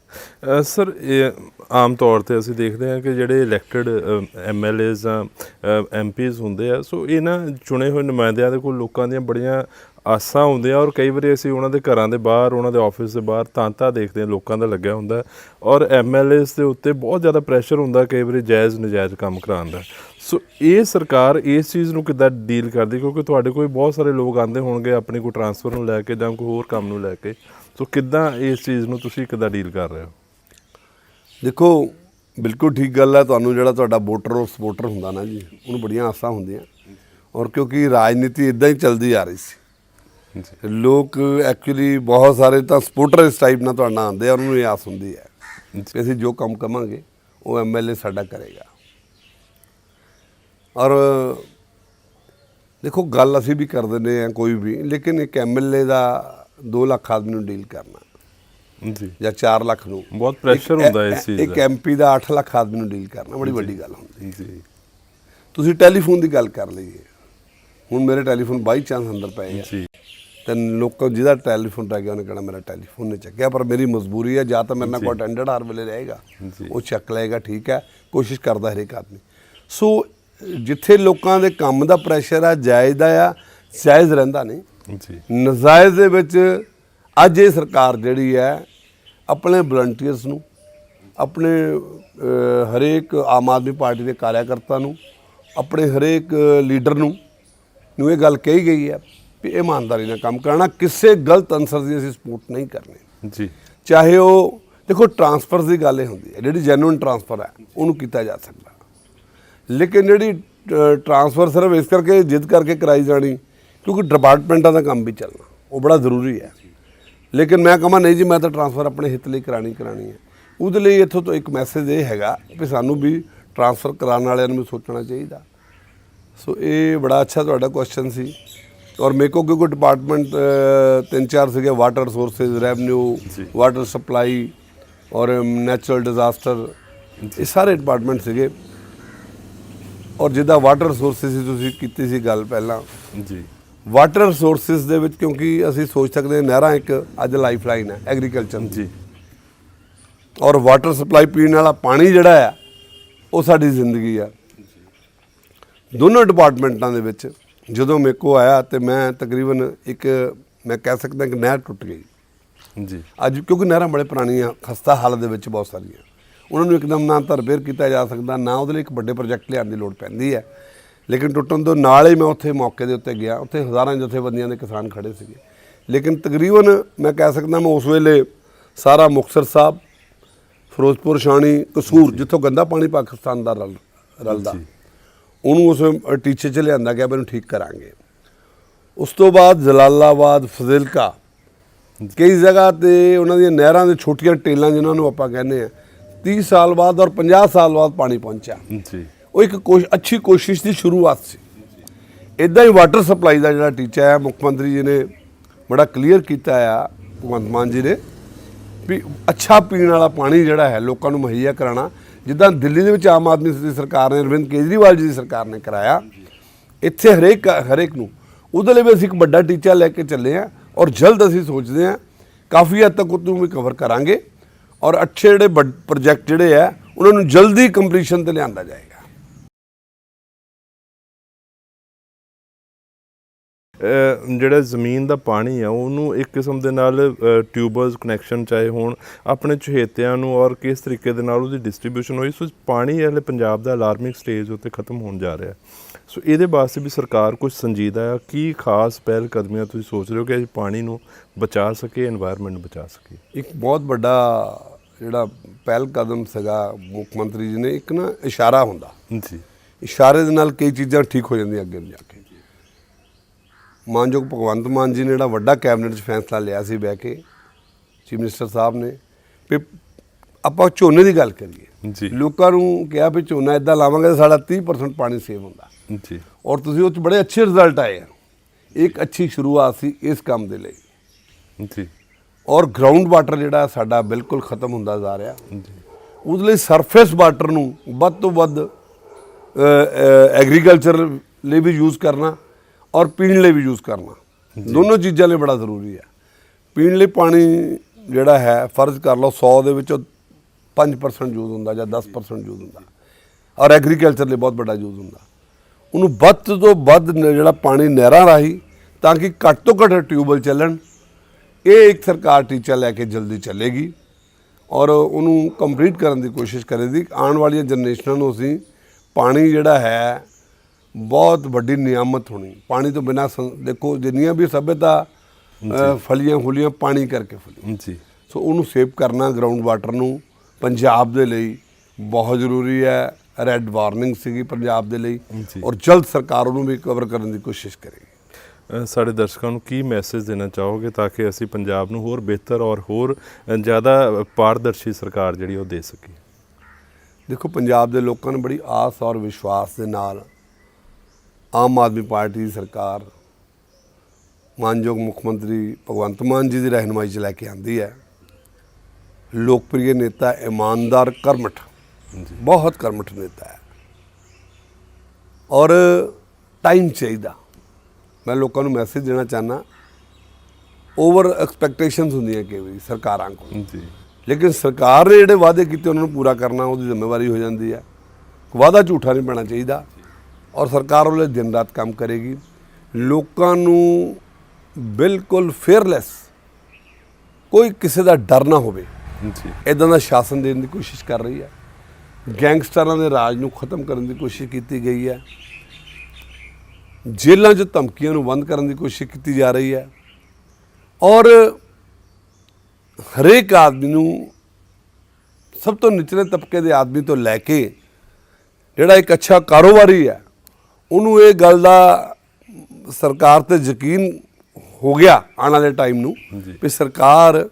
ਸਰ, ਇਹ ਆਮ ਤੌਰ 'ਤੇ ਅਸੀਂ ਦੇਖਦੇ ਹਾਂ ਕਿ ਜਿਹੜੇ ਇਲੈਕਟਡ MLAs ਜਾਂ MPs ਹੁੰਦੇ ਆ, ਸੋ ਇਹਨਾਂ ਚੁਣੇ ਹੋਏ ਨੁਮਾਇੰਦਿਆਂ ਦੇ ਕੋਲ ਲੋਕਾਂ ਦੀਆਂ ਬੜੀਆਂ ਆਸਾਂ ਹੁੰਦੀਆਂ। ਔਰ ਕਈ ਵਾਰੀ ਅਸੀਂ ਉਹਨਾਂ ਦੇ ਘਰਾਂ ਦੇ ਬਾਹਰ, ਉਹਨਾਂ ਦੇ ਆਫਿਸ ਦੇ ਬਾਹਰ ਤਾਂਤਾ ਦੇਖਦੇ ਹਾਂ ਲੋਕਾਂ ਦਾ ਲੱਗਿਆ ਹੁੰਦਾ। ਔਰ MLAs ਦੇ ਉੱਤੇ ਬਹੁਤ ਜ਼ਿਆਦਾ ਪ੍ਰੈਸ਼ਰ ਹੁੰਦਾ ਕਈ ਵਾਰੀ ਜਾਇਜ਼ ਨਜਾਇਜ਼ ਕੰਮ ਕਰਾਉਣ ਦਾ। ਸੋ ਇਹ ਸਰਕਾਰ ਇਸ ਚੀਜ਼ ਨੂੰ ਕਿੱਦਾਂ ਡੀਲ ਕਰਦੀ? ਕਿਉਂਕਿ ਤੁਹਾਡੇ ਕੋਲ ਬਹੁਤ ਸਾਰੇ ਲੋਕ ਆਉਂਦੇ ਹੋਣਗੇ ਆਪਣੀ ਕੋਈ ਟਰਾਂਸਫਰ ਨੂੰ ਲੈ ਕੇ ਜਾਂ ਕੋਈ ਹੋਰ ਕੰਮ ਨੂੰ ਲੈ ਕੇ। ਸੋ ਕਿੱਦਾਂ ਇਸ ਚੀਜ਼ ਨੂੰ ਤੁਸੀਂ ਕਿੱਦਾਂ ਡੀਲ ਕਰ ਰਹੇ ਹੋ? ਦੇਖੋ, ਬਿਲਕੁਲ ਠੀਕ ਗੱਲ ਹੈ। ਤੁਹਾਨੂੰ ਜਿਹੜਾ ਤੁਹਾਡਾ ਵੋਟਰ ਉਹ ਸਪੋਰਟਰ ਹੁੰਦਾ ਨਾ ਜੀ, ਉਹਨੂੰ ਬੜੀਆਂ ਆਸਾਂ ਹੁੰਦੀਆਂ। ਔਰ ਕਿਉਂਕਿ ਰਾਜਨੀਤੀ ਇੱਦਾਂ ਹੀ ਚੱਲਦੀ ਆ ਰਹੀ ਸੀ, ਲੋਕ ਐਕਚੁਅਲੀ ਬਹੁਤ ਸਾਰੇ ਤਾਂ ਸਪੋਰਟਰ ਇਸ ਟਾਈਪ ਨਾਲ ਤੁਹਾਡੇ ਨਾਲ ਆਉਂਦੇ ਆ। ਉਹਨਾਂ ਨੂੰ ਇਹ ਆਸ ਹੁੰਦੀ ਹੈ ਕਿ ਅਸੀਂ ਜੋ ਕੰਮ ਕਵਾਂਗੇ ਉਹ MLA ਸਾਡਾ ਕਰੇਗਾ। ਔਰ ਦੇਖੋ, ਗੱਲ ਅਸੀਂ ਵੀ ਕਰ ਦਿੰਦੇ ਹਾਂ ਕੋਈ ਵੀ, ਲੇਕਿਨ ਇੱਕ MLA ਦਾ 2 ਲੱਖ ਆਦਮੀ ਨੂੰ ਡੀਲ ਕਰਨਾ ਜੀ ਜਾਂ 4 ਲੱਖ ਨੂੰ, ਬਹੁਤ ਪ੍ਰੈਸ਼ਰ ਹੁੰਦਾ ਇਸ ਚੀਜ਼ ਦਾ। ਇੱਕ MP ਦਾ 8 ਲੱਖ ਆਦਮੀ ਨੂੰ ਡੀਲ ਕਰਨਾ ਬੜੀ ਵੱਡੀ ਗੱਲ ਹੁੰਦੀ ਜੀ। ਤੁਸੀਂ ਟੈਲੀਫੋਨ ਦੀ ਗੱਲ ਕਰ ਲਈਏ, ਹੁਣ ਮੇਰੇ ਟੈਲੀਫੋਨ ਬਾਈ ਚਾਂਸ ਅੰਦਰ ਪਏ ਆ ਤੇ ਲੋਕਾਂ ਜਿਹਦਾ ਟੈਲੀਫੋਨ ਰਹਿ ਗਿਆ ਉਹਨੇ ਕਹਿਣਾ ਮੇਰਾ ਟੈਲੀਫੋਨ ਨਹੀਂ ਚੱਕਿਆ, ਪਰ ਮੇਰੀ ਮਜਬੂਰੀ ਹੈ, ਜਾਂ ਤਾਂ ਮੇਰੇ ਨਾਲ ਕੋਈ ਅਟੈਂਡੈਂਟ ਹਰ ਵੇਲੇ ਰਹੇਗਾ, ਉਹ ਚੱਕ ਲਏਗਾ, ਠੀਕ ਹੈ, ਕੋਸ਼ਿਸ਼ ਕਰਦਾ ਹਰੇਕ ਆਦਮੀ। ਸੋ ਜਿੱਥੇ ਲੋਕਾਂ ਦੇ ਕੰਮ ਦਾ ਪ੍ਰੈਸ਼ਰ ਆ, ਜਾਇਜ਼ ਦਾ ਆ, ਜਾਇਜ਼ ਰਹਿੰਦਾ ਨਹੀਂ ਜੀ। ਨਜਾਇਜ਼ ਦੇ ਵਿੱਚ ਅੱਜ ਇਹ ਸਰਕਾਰ ਜਿਹੜੀ ਹੈ ਆਪਣੇ ਵਲੰਟੀਅਰਸ ਨੂੰ, ਆਪਣੇ ਹਰੇਕ ਆਮ ਆਦਮੀ ਪਾਰਟੀ ਦੇ ਕਾਰਿਆਕਰਤਾ ਨੂੰ, ਆਪਣੇ ਹਰੇਕ ਲੀਡਰ ਨੂੰ ਇਹ ਗੱਲ ਕਹੀ ਗਈ ਹੈ ਵੀ ਇਮਾਨਦਾਰੀ ਨਾਲ ਕੰਮ ਕਰਨਾ, ਕਿਸੇ ਗਲਤ ਅਨਸਰ ਦੀ ਅਸੀਂ ਸਪੋਰਟ ਨਹੀਂ ਕਰਨੀ ਜੀ। ਚਾਹੇ ਉਹ ਦੇਖੋ ਟਰਾਂਸਫਰ ਦੀ ਗੱਲ ਇਹ ਹੁੰਦੀ ਹੈ, ਜਿਹੜੀ ਜੈਨੂਇਨ ਟਰਾਂਸਫਰ ਹੈ ਉਹਨੂੰ ਕੀਤਾ ਜਾ ਸਕਦਾ, ਲੇਕਿਨ ਜਿਹੜੀ ਟਰਾਂਸਫਰ ਸਿਰਫ ਇਸ ਕਰਕੇ ਜਿੱਦ ਕਰਕੇ ਕਰਾਈ ਜਾਣੀ ਕਿਉਂਕਿ ਡਿਪਾਰਟਮੈਂਟਾਂ ਦਾ ਕੰਮ ਵੀ ਚੱਲਣਾ ਉਹ ਬੜਾ ਜ਼ਰੂਰੀ ਹੈ। ਲੇਕਿਨ ਮੈਂ ਕਹਾਂ ਨਹੀਂ ਜੀ ਮੈਂ ਤਾਂ ਟਰਾਂਸਫਰ ਆਪਣੇ ਹਿੱਤ ਲਈ ਕਰਾਣੀ ਹੈ। ਉਹਦੇ ਲਈ ਇੱਥੋਂ ਤੋਂ ਇੱਕ ਮੈਸੇਜ ਇਹ ਹੈਗਾ ਵੀ ਸਾਨੂੰ ਵੀ ਟਰਾਂਸਫਰ ਕਰਾਉਣ ਵਾਲਿਆਂ ਨੂੰ ਵੀ ਸੋਚਣਾ ਚਾਹੀਦਾ। ਸੋ ਇਹ ਬੜਾ ਅੱਛਾ ਤੁਹਾਡਾ ਕੁਐਸਚਨ ਸੀ। ਔਰ ਮੇਰੇ ਕੋਲ ਕਿਉਂਕਿ ਡਿਪਾਰਟਮੈਂਟ 3-4 ਸੀਗੇ, water resources, revenue, water supply ਔਰ ਨੈਚੁਰਲ ਡਿਜ਼ਾਸਟਰ, ਇਹ ਸਾਰੇ ਡਿਪਾਰਟਮੈਂਟ ਸੀਗੇ। ਔਰ ਜਿੱਦਾਂ ਵਾਟਰ ਰਿਸੋਰਸਿਸ ਦੀ ਤੁਸੀਂ ਕੀਤੀ ਸੀ ਗੱਲ ਪਹਿਲਾਂ, ਜੀ ਵਾਟਰ ਰਿਸੋਰਸਿਸ ਦੇ ਵਿੱਚ ਕਿਉਂਕਿ ਅਸੀਂ ਸੋਚ ਸਕਦੇ ਹਾਂ ਨਹਿਰਾਂ ਇੱਕ ਅੱਜ ਲਾਈਫ ਲਾਈਨ ਹੈ ਐਗਰੀਕਲਚਰ ਦੀ, ਜੀ ਔਰ ਵਾਟਰ ਸਪਲਾਈ ਪੀਣ ਵਾਲਾ ਪਾਣੀ ਜਿਹੜਾ ਆ ਉਹ ਸਾਡੀ ਜ਼ਿੰਦਗੀ ਆ। ਦੋਨੋਂ ਡਿਪਾਰਟਮੈਂਟਾਂ ਦੇ ਵਿੱਚ ਜਦੋਂ ਮੇਰੇ ਕੋਲ ਆਇਆ ਤੇ ਮੈਂ ਤਕਰੀਬਨ ਇੱਕ ਮੈਂ ਕਹਿ ਸਕਦਾ ਕਿ ਨਹਿਰ ਟੁੱਟ ਗਈ ਜੀ ਅੱਜ, ਕਿਉਂਕਿ ਨਹਿਰਾਂ ਬੜੇ ਪੁਰਾਣੀਆਂ ਖਸਤਾ ਹਾਲਤ ਦੇ ਵਿੱਚ ਬਹੁਤ ਸਾਰੀਆਂ, ਉਹਨਾਂ ਨੂੰ ਇੱਕਦਮ ਨਾ ਤਾਂ ਰਿਪੇਅਰ ਕੀਤਾ ਜਾ ਸਕਦਾ, ਨਾ ਉਹਦੇ ਲਈ ਇੱਕ ਵੱਡੇ ਪ੍ਰੋਜੈਕਟ ਲਿਆਉਣ ਦੀ ਲੋੜ ਪੈਂਦੀ ਹੈ। ਲੇਕਿਨ ਟੁੱਟਣ ਤੋਂ ਨਾਲ ਹੀ ਮੈਂ ਉੱਥੇ ਮੌਕੇ ਦੇ ਉੱਤੇ ਗਿਆ, ਉੱਥੇ ਹਜ਼ਾਰਾਂ ਜਥੇਬੰਦੀਆਂ ਦੇ ਕਿਸਾਨ ਖੜੇ ਸੀਗੇ। ਲੇਕਿਨ ਤਕਰੀਬਨ ਮੈਂ ਕਹਿ ਸਕਦਾ ਮੈਂ ਉਸ ਵੇਲੇ ਸਾਰਾ ਮੁਕਤਸਰ ਸਾਹਿਬ, ਫਿਰੋਜ਼ਪੁਰ, ਛਾਣੀ, ਕਸੂਰ, ਜਿੱਥੋਂ ਗੰਦਾ ਪਾਣੀ ਪਾਕਿਸਤਾਨ ਦਾ ਰਲਦਾ, ਉਹਨੂੰ ਉਸ ਟੀਚੇ 'ਚ ਲਿਆਂਦਾ ਗਿਆ, ਮੈਨੂੰ ਠੀਕ ਕਰਾਂਗੇ। ਉਸ ਤੋਂ ਬਾਅਦ ਜਲਾਲਾਬਾਦ, ਫਜ਼ਿਲਕਾ, ਕਈ ਜਗ੍ਹਾ 'ਤੇ ਉਹਨਾਂ ਦੀਆਂ ਨਹਿਰਾਂ ਦੇ ਛੋਟੀਆਂ ਟੇਲਾਂ ਜਿਹਨਾਂ ਨੂੰ ਆਪਾਂ ਕਹਿੰਦੇ ਆ, 30 ਸਾਲ ਬਾਅਦ ਔਰ 50 ਸਾਲ ਬਾਅਦ ਪਾਣੀ ਪਹੁੰਚਿਆ। ਜੀ ਉਹ ਇੱਕ ਅੱਛੀ ਕੋਸ਼ਿਸ਼ ਦੀ ਸ਼ੁਰੂਆਤ ਸੀ। ਇੱਦਾਂ ਹੀ ਵਾਟਰ ਸਪਲਾਈ ਦਾ ਜਿਹੜਾ ਟੀਚਾ ਹੈ ਮੁੱਖ ਮੰਤਰੀ ਜੀ ਨੇ ਬੜਾ ਕਲੀਅਰ ਕੀਤਾ ਆ, ਭਗਵੰਤ ਮਾਨ ਜੀ ਨੇ, ਵੀ ਅੱਛਾ ਪੀਣ ਵਾਲਾ ਪਾਣੀ ਜਿਹੜਾ ਹੈ ਲੋਕਾਂ ਨੂੰ ਮੁਹੱਈਆ ਕਰਾਉਣਾ, ਜਿੱਦਾਂ ਦਿੱਲੀ ਦੇ ਵਿੱਚ ਆਮ ਆਦਮੀ ਦੀ ਸਰਕਾਰ ਨੇ, ਅਰਵਿੰਦ ਕੇਜਰੀਵਾਲ ਜੀ ਦੀ ਸਰਕਾਰ ਨੇ ਕਰਾਇਆ, ਇੱਥੇ ਹਰੇਕ ਨੂੰ ਉਹਦੇ ਲਈ ਵੀ ਅਸੀਂ ਇੱਕ ਵੱਡਾ ਟੀਚਾ ਲੈ ਕੇ ਚੱਲੇ ਹਾਂ ਔਰ ਜਲਦ ਅਸੀਂ ਸੋਚਦੇ ਹਾਂ ਕਾਫੀ ਹੱਦ ਤੱਕ ਉਹਨੂੰ ਵੀ ਕਵਰ ਕਰਾਂਗੇ ਔਰ ਅੱਛੇ ਜਿਹੜੇ ਪ੍ਰੋਜੈਕਟ ਜਿਹੜੇ ਆ ਉਹਨਾਂ ਨੂੰ ਜਲਦੀ ਕੰਪਲੀਸ਼ਨ ਤੇ ਲਿਆਂਦਾ ਜਾਏਗਾ। ਜਿਹੜਾ ਜ਼ਮੀਨ ਦਾ ਪਾਣੀ ਆ ਉਹਨੂੰ ਇੱਕ ਕਿਸਮ ਦੇ ਨਾਲ ਟਿਊਬਰਸ ਕਨੈਕਸ਼ਨ ਚਾਹੇ ਹੋਣ ਆਪਣੇ ਚਹੇਤਿਆਂ ਨੂੰ, ਔਰ ਕਿਸ ਤਰੀਕੇ ਦੇ ਨਾਲ ਉਹਦੀ ਡਿਸਟ੍ਰੀਬਿਊਸ਼ਨ ਹੋਈ। ਸੋ ਪਾਣੀ ਹਲੇ ਪੰਜਾਬ ਦਾ ਅਲਾਰਮਿੰਗ ਸਟੇਜ ਉੱਤੇ ਖਤਮ ਹੋਣ ਜਾ ਰਿਹਾ। ਸੋ ਇਹਦੇ ਵਾਸਤੇ ਵੀ ਸਰਕਾਰ ਕੁਝ ਸੰਜੀਦਾ ਆ, ਕੀ ਖਾਸ ਪਹਿਲ ਕਦਮੀਆਂ ਤੁਸੀਂ ਸੋਚ ਰਹੇ ਹੋ ਕਿ ਅਸੀਂ ਪਾਣੀ ਨੂੰ ਬਚਾ ਸਕੀਏ, এনवायरमेंट ਨੂੰ ਬਚਾ ਸਕੀਏ? ਇੱਕ ਬਹੁਤ ਵੱਡਾ ਜਿਹੜਾ ਪਹਿਲ ਕਦਮ ਸੀਗਾ ਮੁੱਖ ਮੰਤਰੀ ਜੀ ਨੇ, ਇੱਕ ਨਾ ਇਸ਼ਾਰਾ ਹੁੰਦਾ ਜੀ, ਇਸ਼ਾਰੇ ਦੇ ਨਾਲ ਕਈ ਚੀਜ਼ਾਂ ਠੀਕ ਹੋ ਜਾਂਦੀਆਂ ਅੱਗੇ ਜਾ ਕੇ। ਮਾਨਯੋਗ ਭਗਵੰਤ ਮਾਨ ਜੀ ਨੇ ਜਿਹੜਾ ਵੱਡਾ ਕੈਬਨਿਟ 'ਚ ਫੈਸਲਾ ਲਿਆ ਸੀ ਬਹਿ ਕੇ, ਚੀਫ ਮਿਨਿਸਟਰ ਸਾਹਿਬ ਨੇ, ਵੀ ਆਪਾਂ ਝੋਨੇ ਦੀ ਗੱਲ ਕਰੀਏ ਜੀ, ਲੋਕਾਂ ਨੂੰ ਕਿਹਾ ਵੀ ਝੋਨਾ ਇੱਦਾਂ ਲਾਵਾਂਗੇ ਤਾਂ ਸਾਡਾ 30% ਪਾਣੀ ਸੇਵ ਹੁੰਦਾ ਜੀ, ਔਰ ਤੁਸੀਂ ਉਹ 'ਚ ਬੜੇ ਅੱਛੇ ਰਿਜ਼ਲਟ ਆਏ ਆ। ਇੱਕ ਅੱਛੀ ਸ਼ੁਰੂਆਤ ਸੀ ਇਸ ਕੰਮ ਦੇ ਲਈ ਜੀ। ਔਰ ਗਰਾਊਂਡ ਵਾਟਰ ਜਿਹੜਾ ਸਾਡਾ ਬਿਲਕੁਲ ਖਤਮ ਹੁੰਦਾ ਜਾ ਰਿਹਾ, ਜੀ, ਉਹਦੇ ਲਈ ਸਰਫੇਸ ਵਾਟਰ ਨੂੰ ਵੱਧ ਤੋਂ ਵੱਧ ਐਗਰੀਕਲਚਰ ਲਈ ਵੀ ਯੂਜ਼ ਕਰਨਾ ਔਰ ਪੀਣ ਲਈ ਵੀ ਯੂਜ਼ ਕਰਨਾ, ਦੋਨੋਂ ਚੀਜ਼ਾਂ ਲਈ ਬੜਾ ਜ਼ਰੂਰੀ ਹੈ। ਪੀਣ ਲਈ ਪਾਣੀ ਜਿਹੜਾ ਹੈ ਫਰਜ਼ ਕਰ ਲਓ 100 ਦੇ ਵਿੱਚੋਂ 5% ਯੂਜ਼ ਹੁੰਦਾ ਜਾਂ 10% ਯੂਜ਼ ਹੁੰਦਾ, ਔਰ ਐਗਰੀਕਲਚਰ ਲਈ ਬਹੁਤ ਵੱਡਾ ਯੂਜ਼ ਹੁੰਦਾ। ਉਹਨੂੰ ਵੱਧ ਤੋਂ ਵੱਧ ਜਿਹੜਾ ਪਾਣੀ ਨਹਿਰਾਂ ਰਾਹੀਂ, ਤਾਂ ਕਿ ਘੱਟ ਤੋਂ ਘੱਟ ਟਿਊਬਵੈੱਲ ਚੱਲਣ, ਇਹ ਇੱਕ ਸਰਕਾਰ ਟੀਚਾ ਲੈ ਕੇ ਜਲਦੀ ਚੱਲੇਗੀ ਔਰ ਉਹਨੂੰ ਕੰਪਲੀਟ ਕਰਨ ਦੀ ਕੋਸ਼ਿਸ਼ ਕਰੇਗੀ। ਆਉਣ ਵਾਲੀਆਂ ਜਨਰੇਸ਼ਨਾਂ ਨੂੰ ਅਸੀਂ ਪਾਣੀ ਜਿਹੜਾ ਹੈ ਬਹੁਤ ਵੱਡੀ ਨਿਆਮਤ ਹੋਣੀ, ਪਾਣੀ ਤੋਂ ਬਿਨਾਂ ਦੇਖੋ ਜਿੰਨੀਆਂ ਵੀ ਸੱਭਿਅਤਾ ਫਲੀਆਂ ਫੁੱਲੀਆਂ ਪਾਣੀ ਕਰਕੇ ਫੁੱਲੀਆਂ, ਜੀ। ਸੋ ਉਹਨੂੰ ਸੇਵ ਕਰਨਾ ਗਰਾਊਂਡ ਵਾਟਰ ਨੂੰ ਪੰਜਾਬ ਦੇ ਲਈ ਬਹੁਤ ਜ਼ਰੂਰੀ ਹੈ। ਰੈੱਡ ਵਾਰਨਿੰਗ ਸੀਗੀ ਪੰਜਾਬ ਦੇ ਲਈ ਔਰ ਜਲਦ ਸਰਕਾਰ ਉਹਨੂੰ ਵੀ ਕਵਰ ਕਰਨ ਦੀ ਕੋਸ਼ਿਸ਼ ਕਰੇਗੀ। ਸਾਡੇ ਦਰਸ਼ਕਾਂ ਨੂੰ ਕੀ ਮੈਸੇਜ ਦੇਣਾ ਚਾਹੋਗੇ ਤਾਂ ਕਿ ਅਸੀਂ ਪੰਜਾਬ ਨੂੰ ਹੋਰ ਬਿਹਤਰ ਔਰ ਹੋਰ ਜ਼ਿਆਦਾ ਪਾਰਦਰਸ਼ੀ ਸਰਕਾਰ ਜਿਹੜੀ ਉਹ ਦੇ ਸਕੀਏ? ਦੇਖੋ, ਪੰਜਾਬ ਦੇ ਲੋਕਾਂ ਨੇ ਬੜੀ ਆਸ ਔਰ ਵਿਸ਼ਵਾਸ ਦੇ ਨਾਲ ਆਮ ਆਦਮੀ ਪਾਰਟੀ ਦੀ ਸਰਕਾਰ ਮਾਨਯੋਗ ਮੁੱਖ ਮੰਤਰੀ ਭਗਵੰਤ ਮਾਨ ਜੀ ਦੀ ਰਹਿਨੁਮਾਈ 'ਚ ਲੈ ਕੇ ਆਂਦੀ ਹੈ। ਲੋਕਪ੍ਰਿਯ ਨੇਤਾ, ਇਮਾਨਦਾਰ, ਕਰਮਠ, ਬਹੁਤ ਕਰਮਠ ਨੇਤਾ ਹੈ ਔਰ ਟਾਈਮ ਚਾਹੀਦਾ। ਮੈਂ ਲੋਕਾਂ ਨੂੰ ਮੈਸੇਜ ਦੇਣਾ ਚਾਹੁੰਦਾ, ਓਵਰ ਐਕਸਪੈਕਟੇਸ਼ਨਸ ਹੁੰਦੀਆਂ ਕਈ ਵਾਰੀ ਸਰਕਾਰਾਂ ਕੋਲ ਜੀ, ਲੇਕਿਨ ਸਰਕਾਰ ਨੇ ਜਿਹੜੇ ਵਾਅਦੇ ਕੀਤੇ ਉਹਨਾਂ ਨੂੰ ਪੂਰਾ ਕਰਨਾ ਉਹਦੀ ਜ਼ਿੰਮੇਵਾਰੀ ਹੋ ਜਾਂਦੀ ਹੈ। ਵਾਅਦਾ ਝੂਠਾ ਨਹੀਂ ਪੈਣਾ ਚਾਹੀਦਾ ਔਰ ਸਰਕਾਰ ਉਹਲੇ ਦਿਨ ਰਾਤ ਕੰਮ ਕਰੇਗੀ। ਲੋਕਾਂ ਨੂੰ ਬਿਲਕੁਲ ਫੇਅਰਲੈਸ, ਕੋਈ ਕਿਸੇ ਦਾ ਡਰ ਨਾ ਹੋਵੇ, ਜੀ, ਇੱਦਾਂ ਦਾ ਸ਼ਾਸਨ ਦੇਣ ਦੀ ਕੋਸ਼ਿਸ਼ ਕਰ ਰਹੀ ਹੈ। ਗੈਂਗਸਟਰਾਂ ਦੇ ਰਾਜ ਨੂੰ ਖਤਮ ਕਰਨ ਦੀ ਕੋਸ਼ਿਸ਼ ਕੀਤੀ ਗਈ ਹੈ। ਜੇਲ੍ਹਾਂ 'ਚ ਧਮਕੀਆਂ ਨੂੰ ਬੰਦ ਕਰਨ ਦੀ ਕੋਸ਼ਿਸ਼ ਕੀਤੀ ਜਾ ਰਹੀ ਹੈ ਔਰ ਹਰੇਕ ਆਦਮੀ ਨੂੰ, ਸਭ ਤੋਂ ਨਿਚਲੇ ਤਬਕੇ ਦੇ ਆਦਮੀ ਤੋਂ ਲੈ ਕੇ ਜਿਹੜਾ ਇੱਕ ਅੱਛਾ ਕਾਰੋਬਾਰੀ ਹੈ, ਉਹਨੂੰ ਇਹ ਗੱਲ ਦਾ ਸਰਕਾਰ 'ਤੇ ਯਕੀਨ ਹੋ ਗਿਆ ਆਉਣ ਵਾਲੇ ਟਾਈਮ ਨੂੰ ਵੀ ਸਰਕਾਰ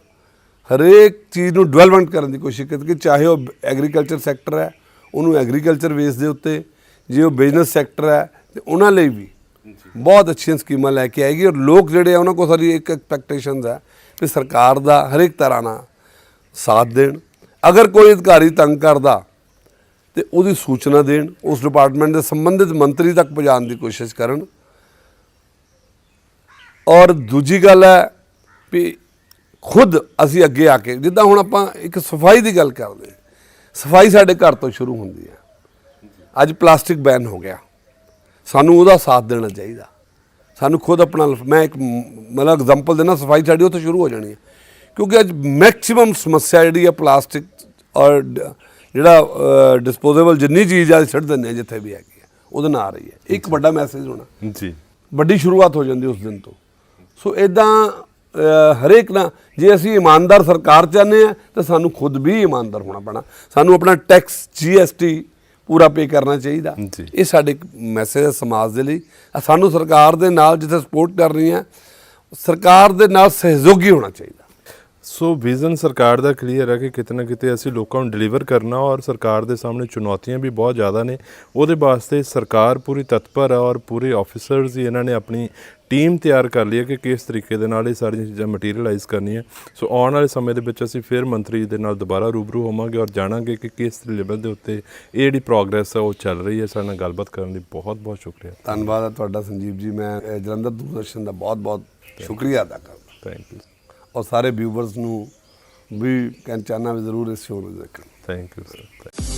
ਹਰੇਕ ਚੀਜ਼ ਨੂੰ ਡਿਵੈਲਪਮੈਂਟ ਕਰਨ ਦੀ ਕੋਸ਼ਿਸ਼ ਕਰੇਗੀ। ਚਾਹੇ ਉਹ ਐਗਰੀਕਲਚਰ ਸੈਕਟਰ ਹੈ, ਉਹਨੂੰ ਐਗਰੀਕਲਚਰ ਬੇਸ ਦੇ ਉੱਤੇ, ਜੇ ਉਹ ਬਿਜ਼ਨਸ ਸੈਕਟਰ ਹੈ ਤੇ ਉਹਨਾਂ ਲਈ ਵੀ ਬਹੁਤ ਅੱਛੀਆਂ ਸਕੀਮਾਂ ਲੈ ਕੇ ਆਏਗੀ। ਔਰ ਲੋਕ ਜਿਹੜੇ ਆ ਉਹਨਾਂ ਕੋਲ ਸਾਰੀ ਇੱਕ ਐਕਸਪੈਕਟੇਸ਼ਨਸ ਹੈ ਕਿ ਸਰਕਾਰ ਦਾ ਹਰੇਕ ਤਰ੍ਹਾਂ ਨਾਲ ਸਾਥ ਦੇਣ। ਅਗਰ ਕੋਈ ਅਧਿਕਾਰੀ ਤੰਗ ਕਰਦਾ ਤੇ ਉਹਦੀ ਸੂਚਨਾ ਦੇਣ, ਉਸ ਡਿਪਾਰਟਮੈਂਟ ਦੇ ਸੰਬੰਧਿਤ ਮੰਤਰੀ ਤੱਕ ਪਹੁੰਚਾਉਣ ਦੀ ਕੋਸ਼ਿਸ਼ ਕਰਨ। ਔਰ ਦੂਜੀ ਗੱਲ ਹੈ ਵੀ ਖੁਦ ਅਸੀਂ ਅੱਗੇ ਆ ਕੇ, ਜਿੱਦਾਂ ਹੁਣ ਆਪਾਂ ਇੱਕ ਸਫਾਈ ਦੀ ਗੱਲ ਕਰਦੇ ਹਾਂ, ਸਫਾਈ ਸਾਡੇ ਘਰ ਤੋਂ ਸ਼ੁਰੂ ਹੁੰਦੀ ਹੈ। ਅੱਜ ਪਲਾਸਟਿਕ ਬੈਨ ਹੋ ਗਿਆ, ਸਾਨੂੰ ਉਹਦਾ ਸਾਥ ਦੇਣਾ ਚਾਹੀਦਾ। ਸਾਨੂੰ ਖੁਦ ਆਪਣਾ, ਮੈਂ ਇੱਕ ਮਤਲਬ ਐਗਜ਼ਾਮਪਲ ਦੇਣਾ, ਸਫਾਈ ਸਾਡੀ ਉੱਥੋਂ ਸ਼ੁਰੂ ਹੋ ਜਾਣੀ ਹੈ, ਕਿਉਂਕਿ ਅੱਜ ਮੈਕਸਿਮਮ ਸਮੱਸਿਆ ਜਿਹੜੀ ਹੈ ਪਲਾਸਟਿਕ ਔਰ ਜਿਹੜਾ ਡਿਸਪੋਜ਼ੇਬਲ ਜਿੰਨੀ ਚੀਜ਼ ਆ ਛੱਡ ਦਿੰਦੇ ਆ ਜਿੱਥੇ ਵੀ ਹੈਗੀ ਹੈ ਉਹਦੇ ਨਾਲ ਆ ਰਹੀ ਹੈ। ਇੱਕ ਵੱਡਾ ਮੈਸੇਜ ਹੋਣਾ ਜੀ, ਵੱਡੀ ਸ਼ੁਰੂਆਤ ਹੋ ਜਾਂਦੀ ਉਸ ਦਿਨ ਤੋਂ। ਸੋ ਇੱਦਾਂ ਹਰੇਕ ਨਾ, ਜੇ ਅਸੀਂ ਇਮਾਨਦਾਰ ਸਰਕਾਰ ਚਾਹੁੰਦੇ ਹਾਂ ਤਾਂ ਸਾਨੂੰ ਖੁਦ ਵੀ ਇਮਾਨਦਾਰ ਹੋਣਾ ਪੈਣਾ। ਸਾਨੂੰ ਆਪਣਾ ਟੈਕਸ GST ਪੂਰਾ ਪੇ ਕਰਨਾ ਚਾਹੀਦਾ। ਜੀ। ਇਹ ਸਾਡੇ ਮੈਸੇਜ ਹੈ ਸਮਾਜ ਦੇ ਲਈ। ਸਾਨੂੰ ਸਰਕਾਰ ਦੇ ਨਾਲ ਜਿੱਥੇ ਸਪੋਰਟ ਕਰ ਰਹੀ ਹੈ, ਸਰਕਾਰ ਦੇ ਨਾਲ ਸਹਿਯੋਗੀ ਹੋਣਾ ਚਾਹੀਦਾ। ਸੋ ਵਿਜ਼ਨ ਸਰਕਾਰ ਦਾ ਕਲੀਅਰ ਹੈ ਕਿ ਕਿਤੇ ਨਾ ਕਿਤੇ ਅਸੀਂ ਲੋਕਾਂ ਨੂੰ ਡਿਲੀਵਰ ਕਰਨਾ, ਔਰ ਸਰਕਾਰ ਦੇ ਸਾਹਮਣੇ ਚੁਣੌਤੀਆਂ ਵੀ ਬਹੁਤ ਜ਼ਿਆਦਾ ਨੇ। ਉਹਦੇ ਵਾਸਤੇ ਸਰਕਾਰ ਪੂਰੀ ਤਤਪਰ ਹੈ ਔਰ ਪੂਰੇ ਆਫਿਸਰਸ ਹੀ ਇਹਨਾਂ ਨੇ ਆਪਣੀ ਟੀਮ ਤਿਆਰ ਕਰ ਲਈ ਹੈ ਕਿ ਕਿਸ ਤਰੀਕੇ ਦੇ ਨਾਲ ਇਹ ਸਾਰੀਆਂ ਚੀਜ਼ਾਂ ਮਟੀਰੀਅਲਾਈਜ਼ ਕਰਨੀਆਂ। ਸੋ ਆਉਣ ਵਾਲੇ ਸਮੇਂ ਦੇ ਵਿੱਚ ਅਸੀਂ ਫਿਰ ਮੰਤਰੀ ਦੇ ਨਾਲ ਦੁਬਾਰਾ ਰੂਬਰੂ ਹੋਵਾਂਗੇ ਔਰ ਜਾਣਾਂਗੇ ਕਿ ਕਿਸ ਲੈਵਲ ਦੇ ਉੱਤੇ ਇਹ ਜਿਹੜੀ ਪ੍ਰੋਗਰੈਸ ਹੈ ਉਹ ਚੱਲ ਰਹੀ ਹੈ। ਸਾਡੇ ਨਾਲ ਗੱਲਬਾਤ ਕਰਨ ਲਈ ਬਹੁਤ ਬਹੁਤ ਸ਼ੁਕਰੀਆ। ਧੰਨਵਾਦ ਹੈ ਤੁਹਾਡਾ ਸੰਜੀਵ ਜੀ। ਮੈਂ ਜਲੰਧਰ ਦੂਰਦਰਸ਼ਨ ਦਾ ਬਹੁਤ ਬਹੁਤ ਸ਼ੁਕਰੀਆ ਅਦਾ ਕਰਦਾ। Thank you. ਔਰ ਸਾਰੇ ਵਿਊਵਰਸ ਨੂੰ ਵੀ ਕਹਿਣਾ ਚਾਹੁੰਦਾ ਵੀ ਜ਼ਰੂਰ ਇਸ ਸ਼ੋਅ ਨੂੰ ਦੇਖਣ। Thank you sir.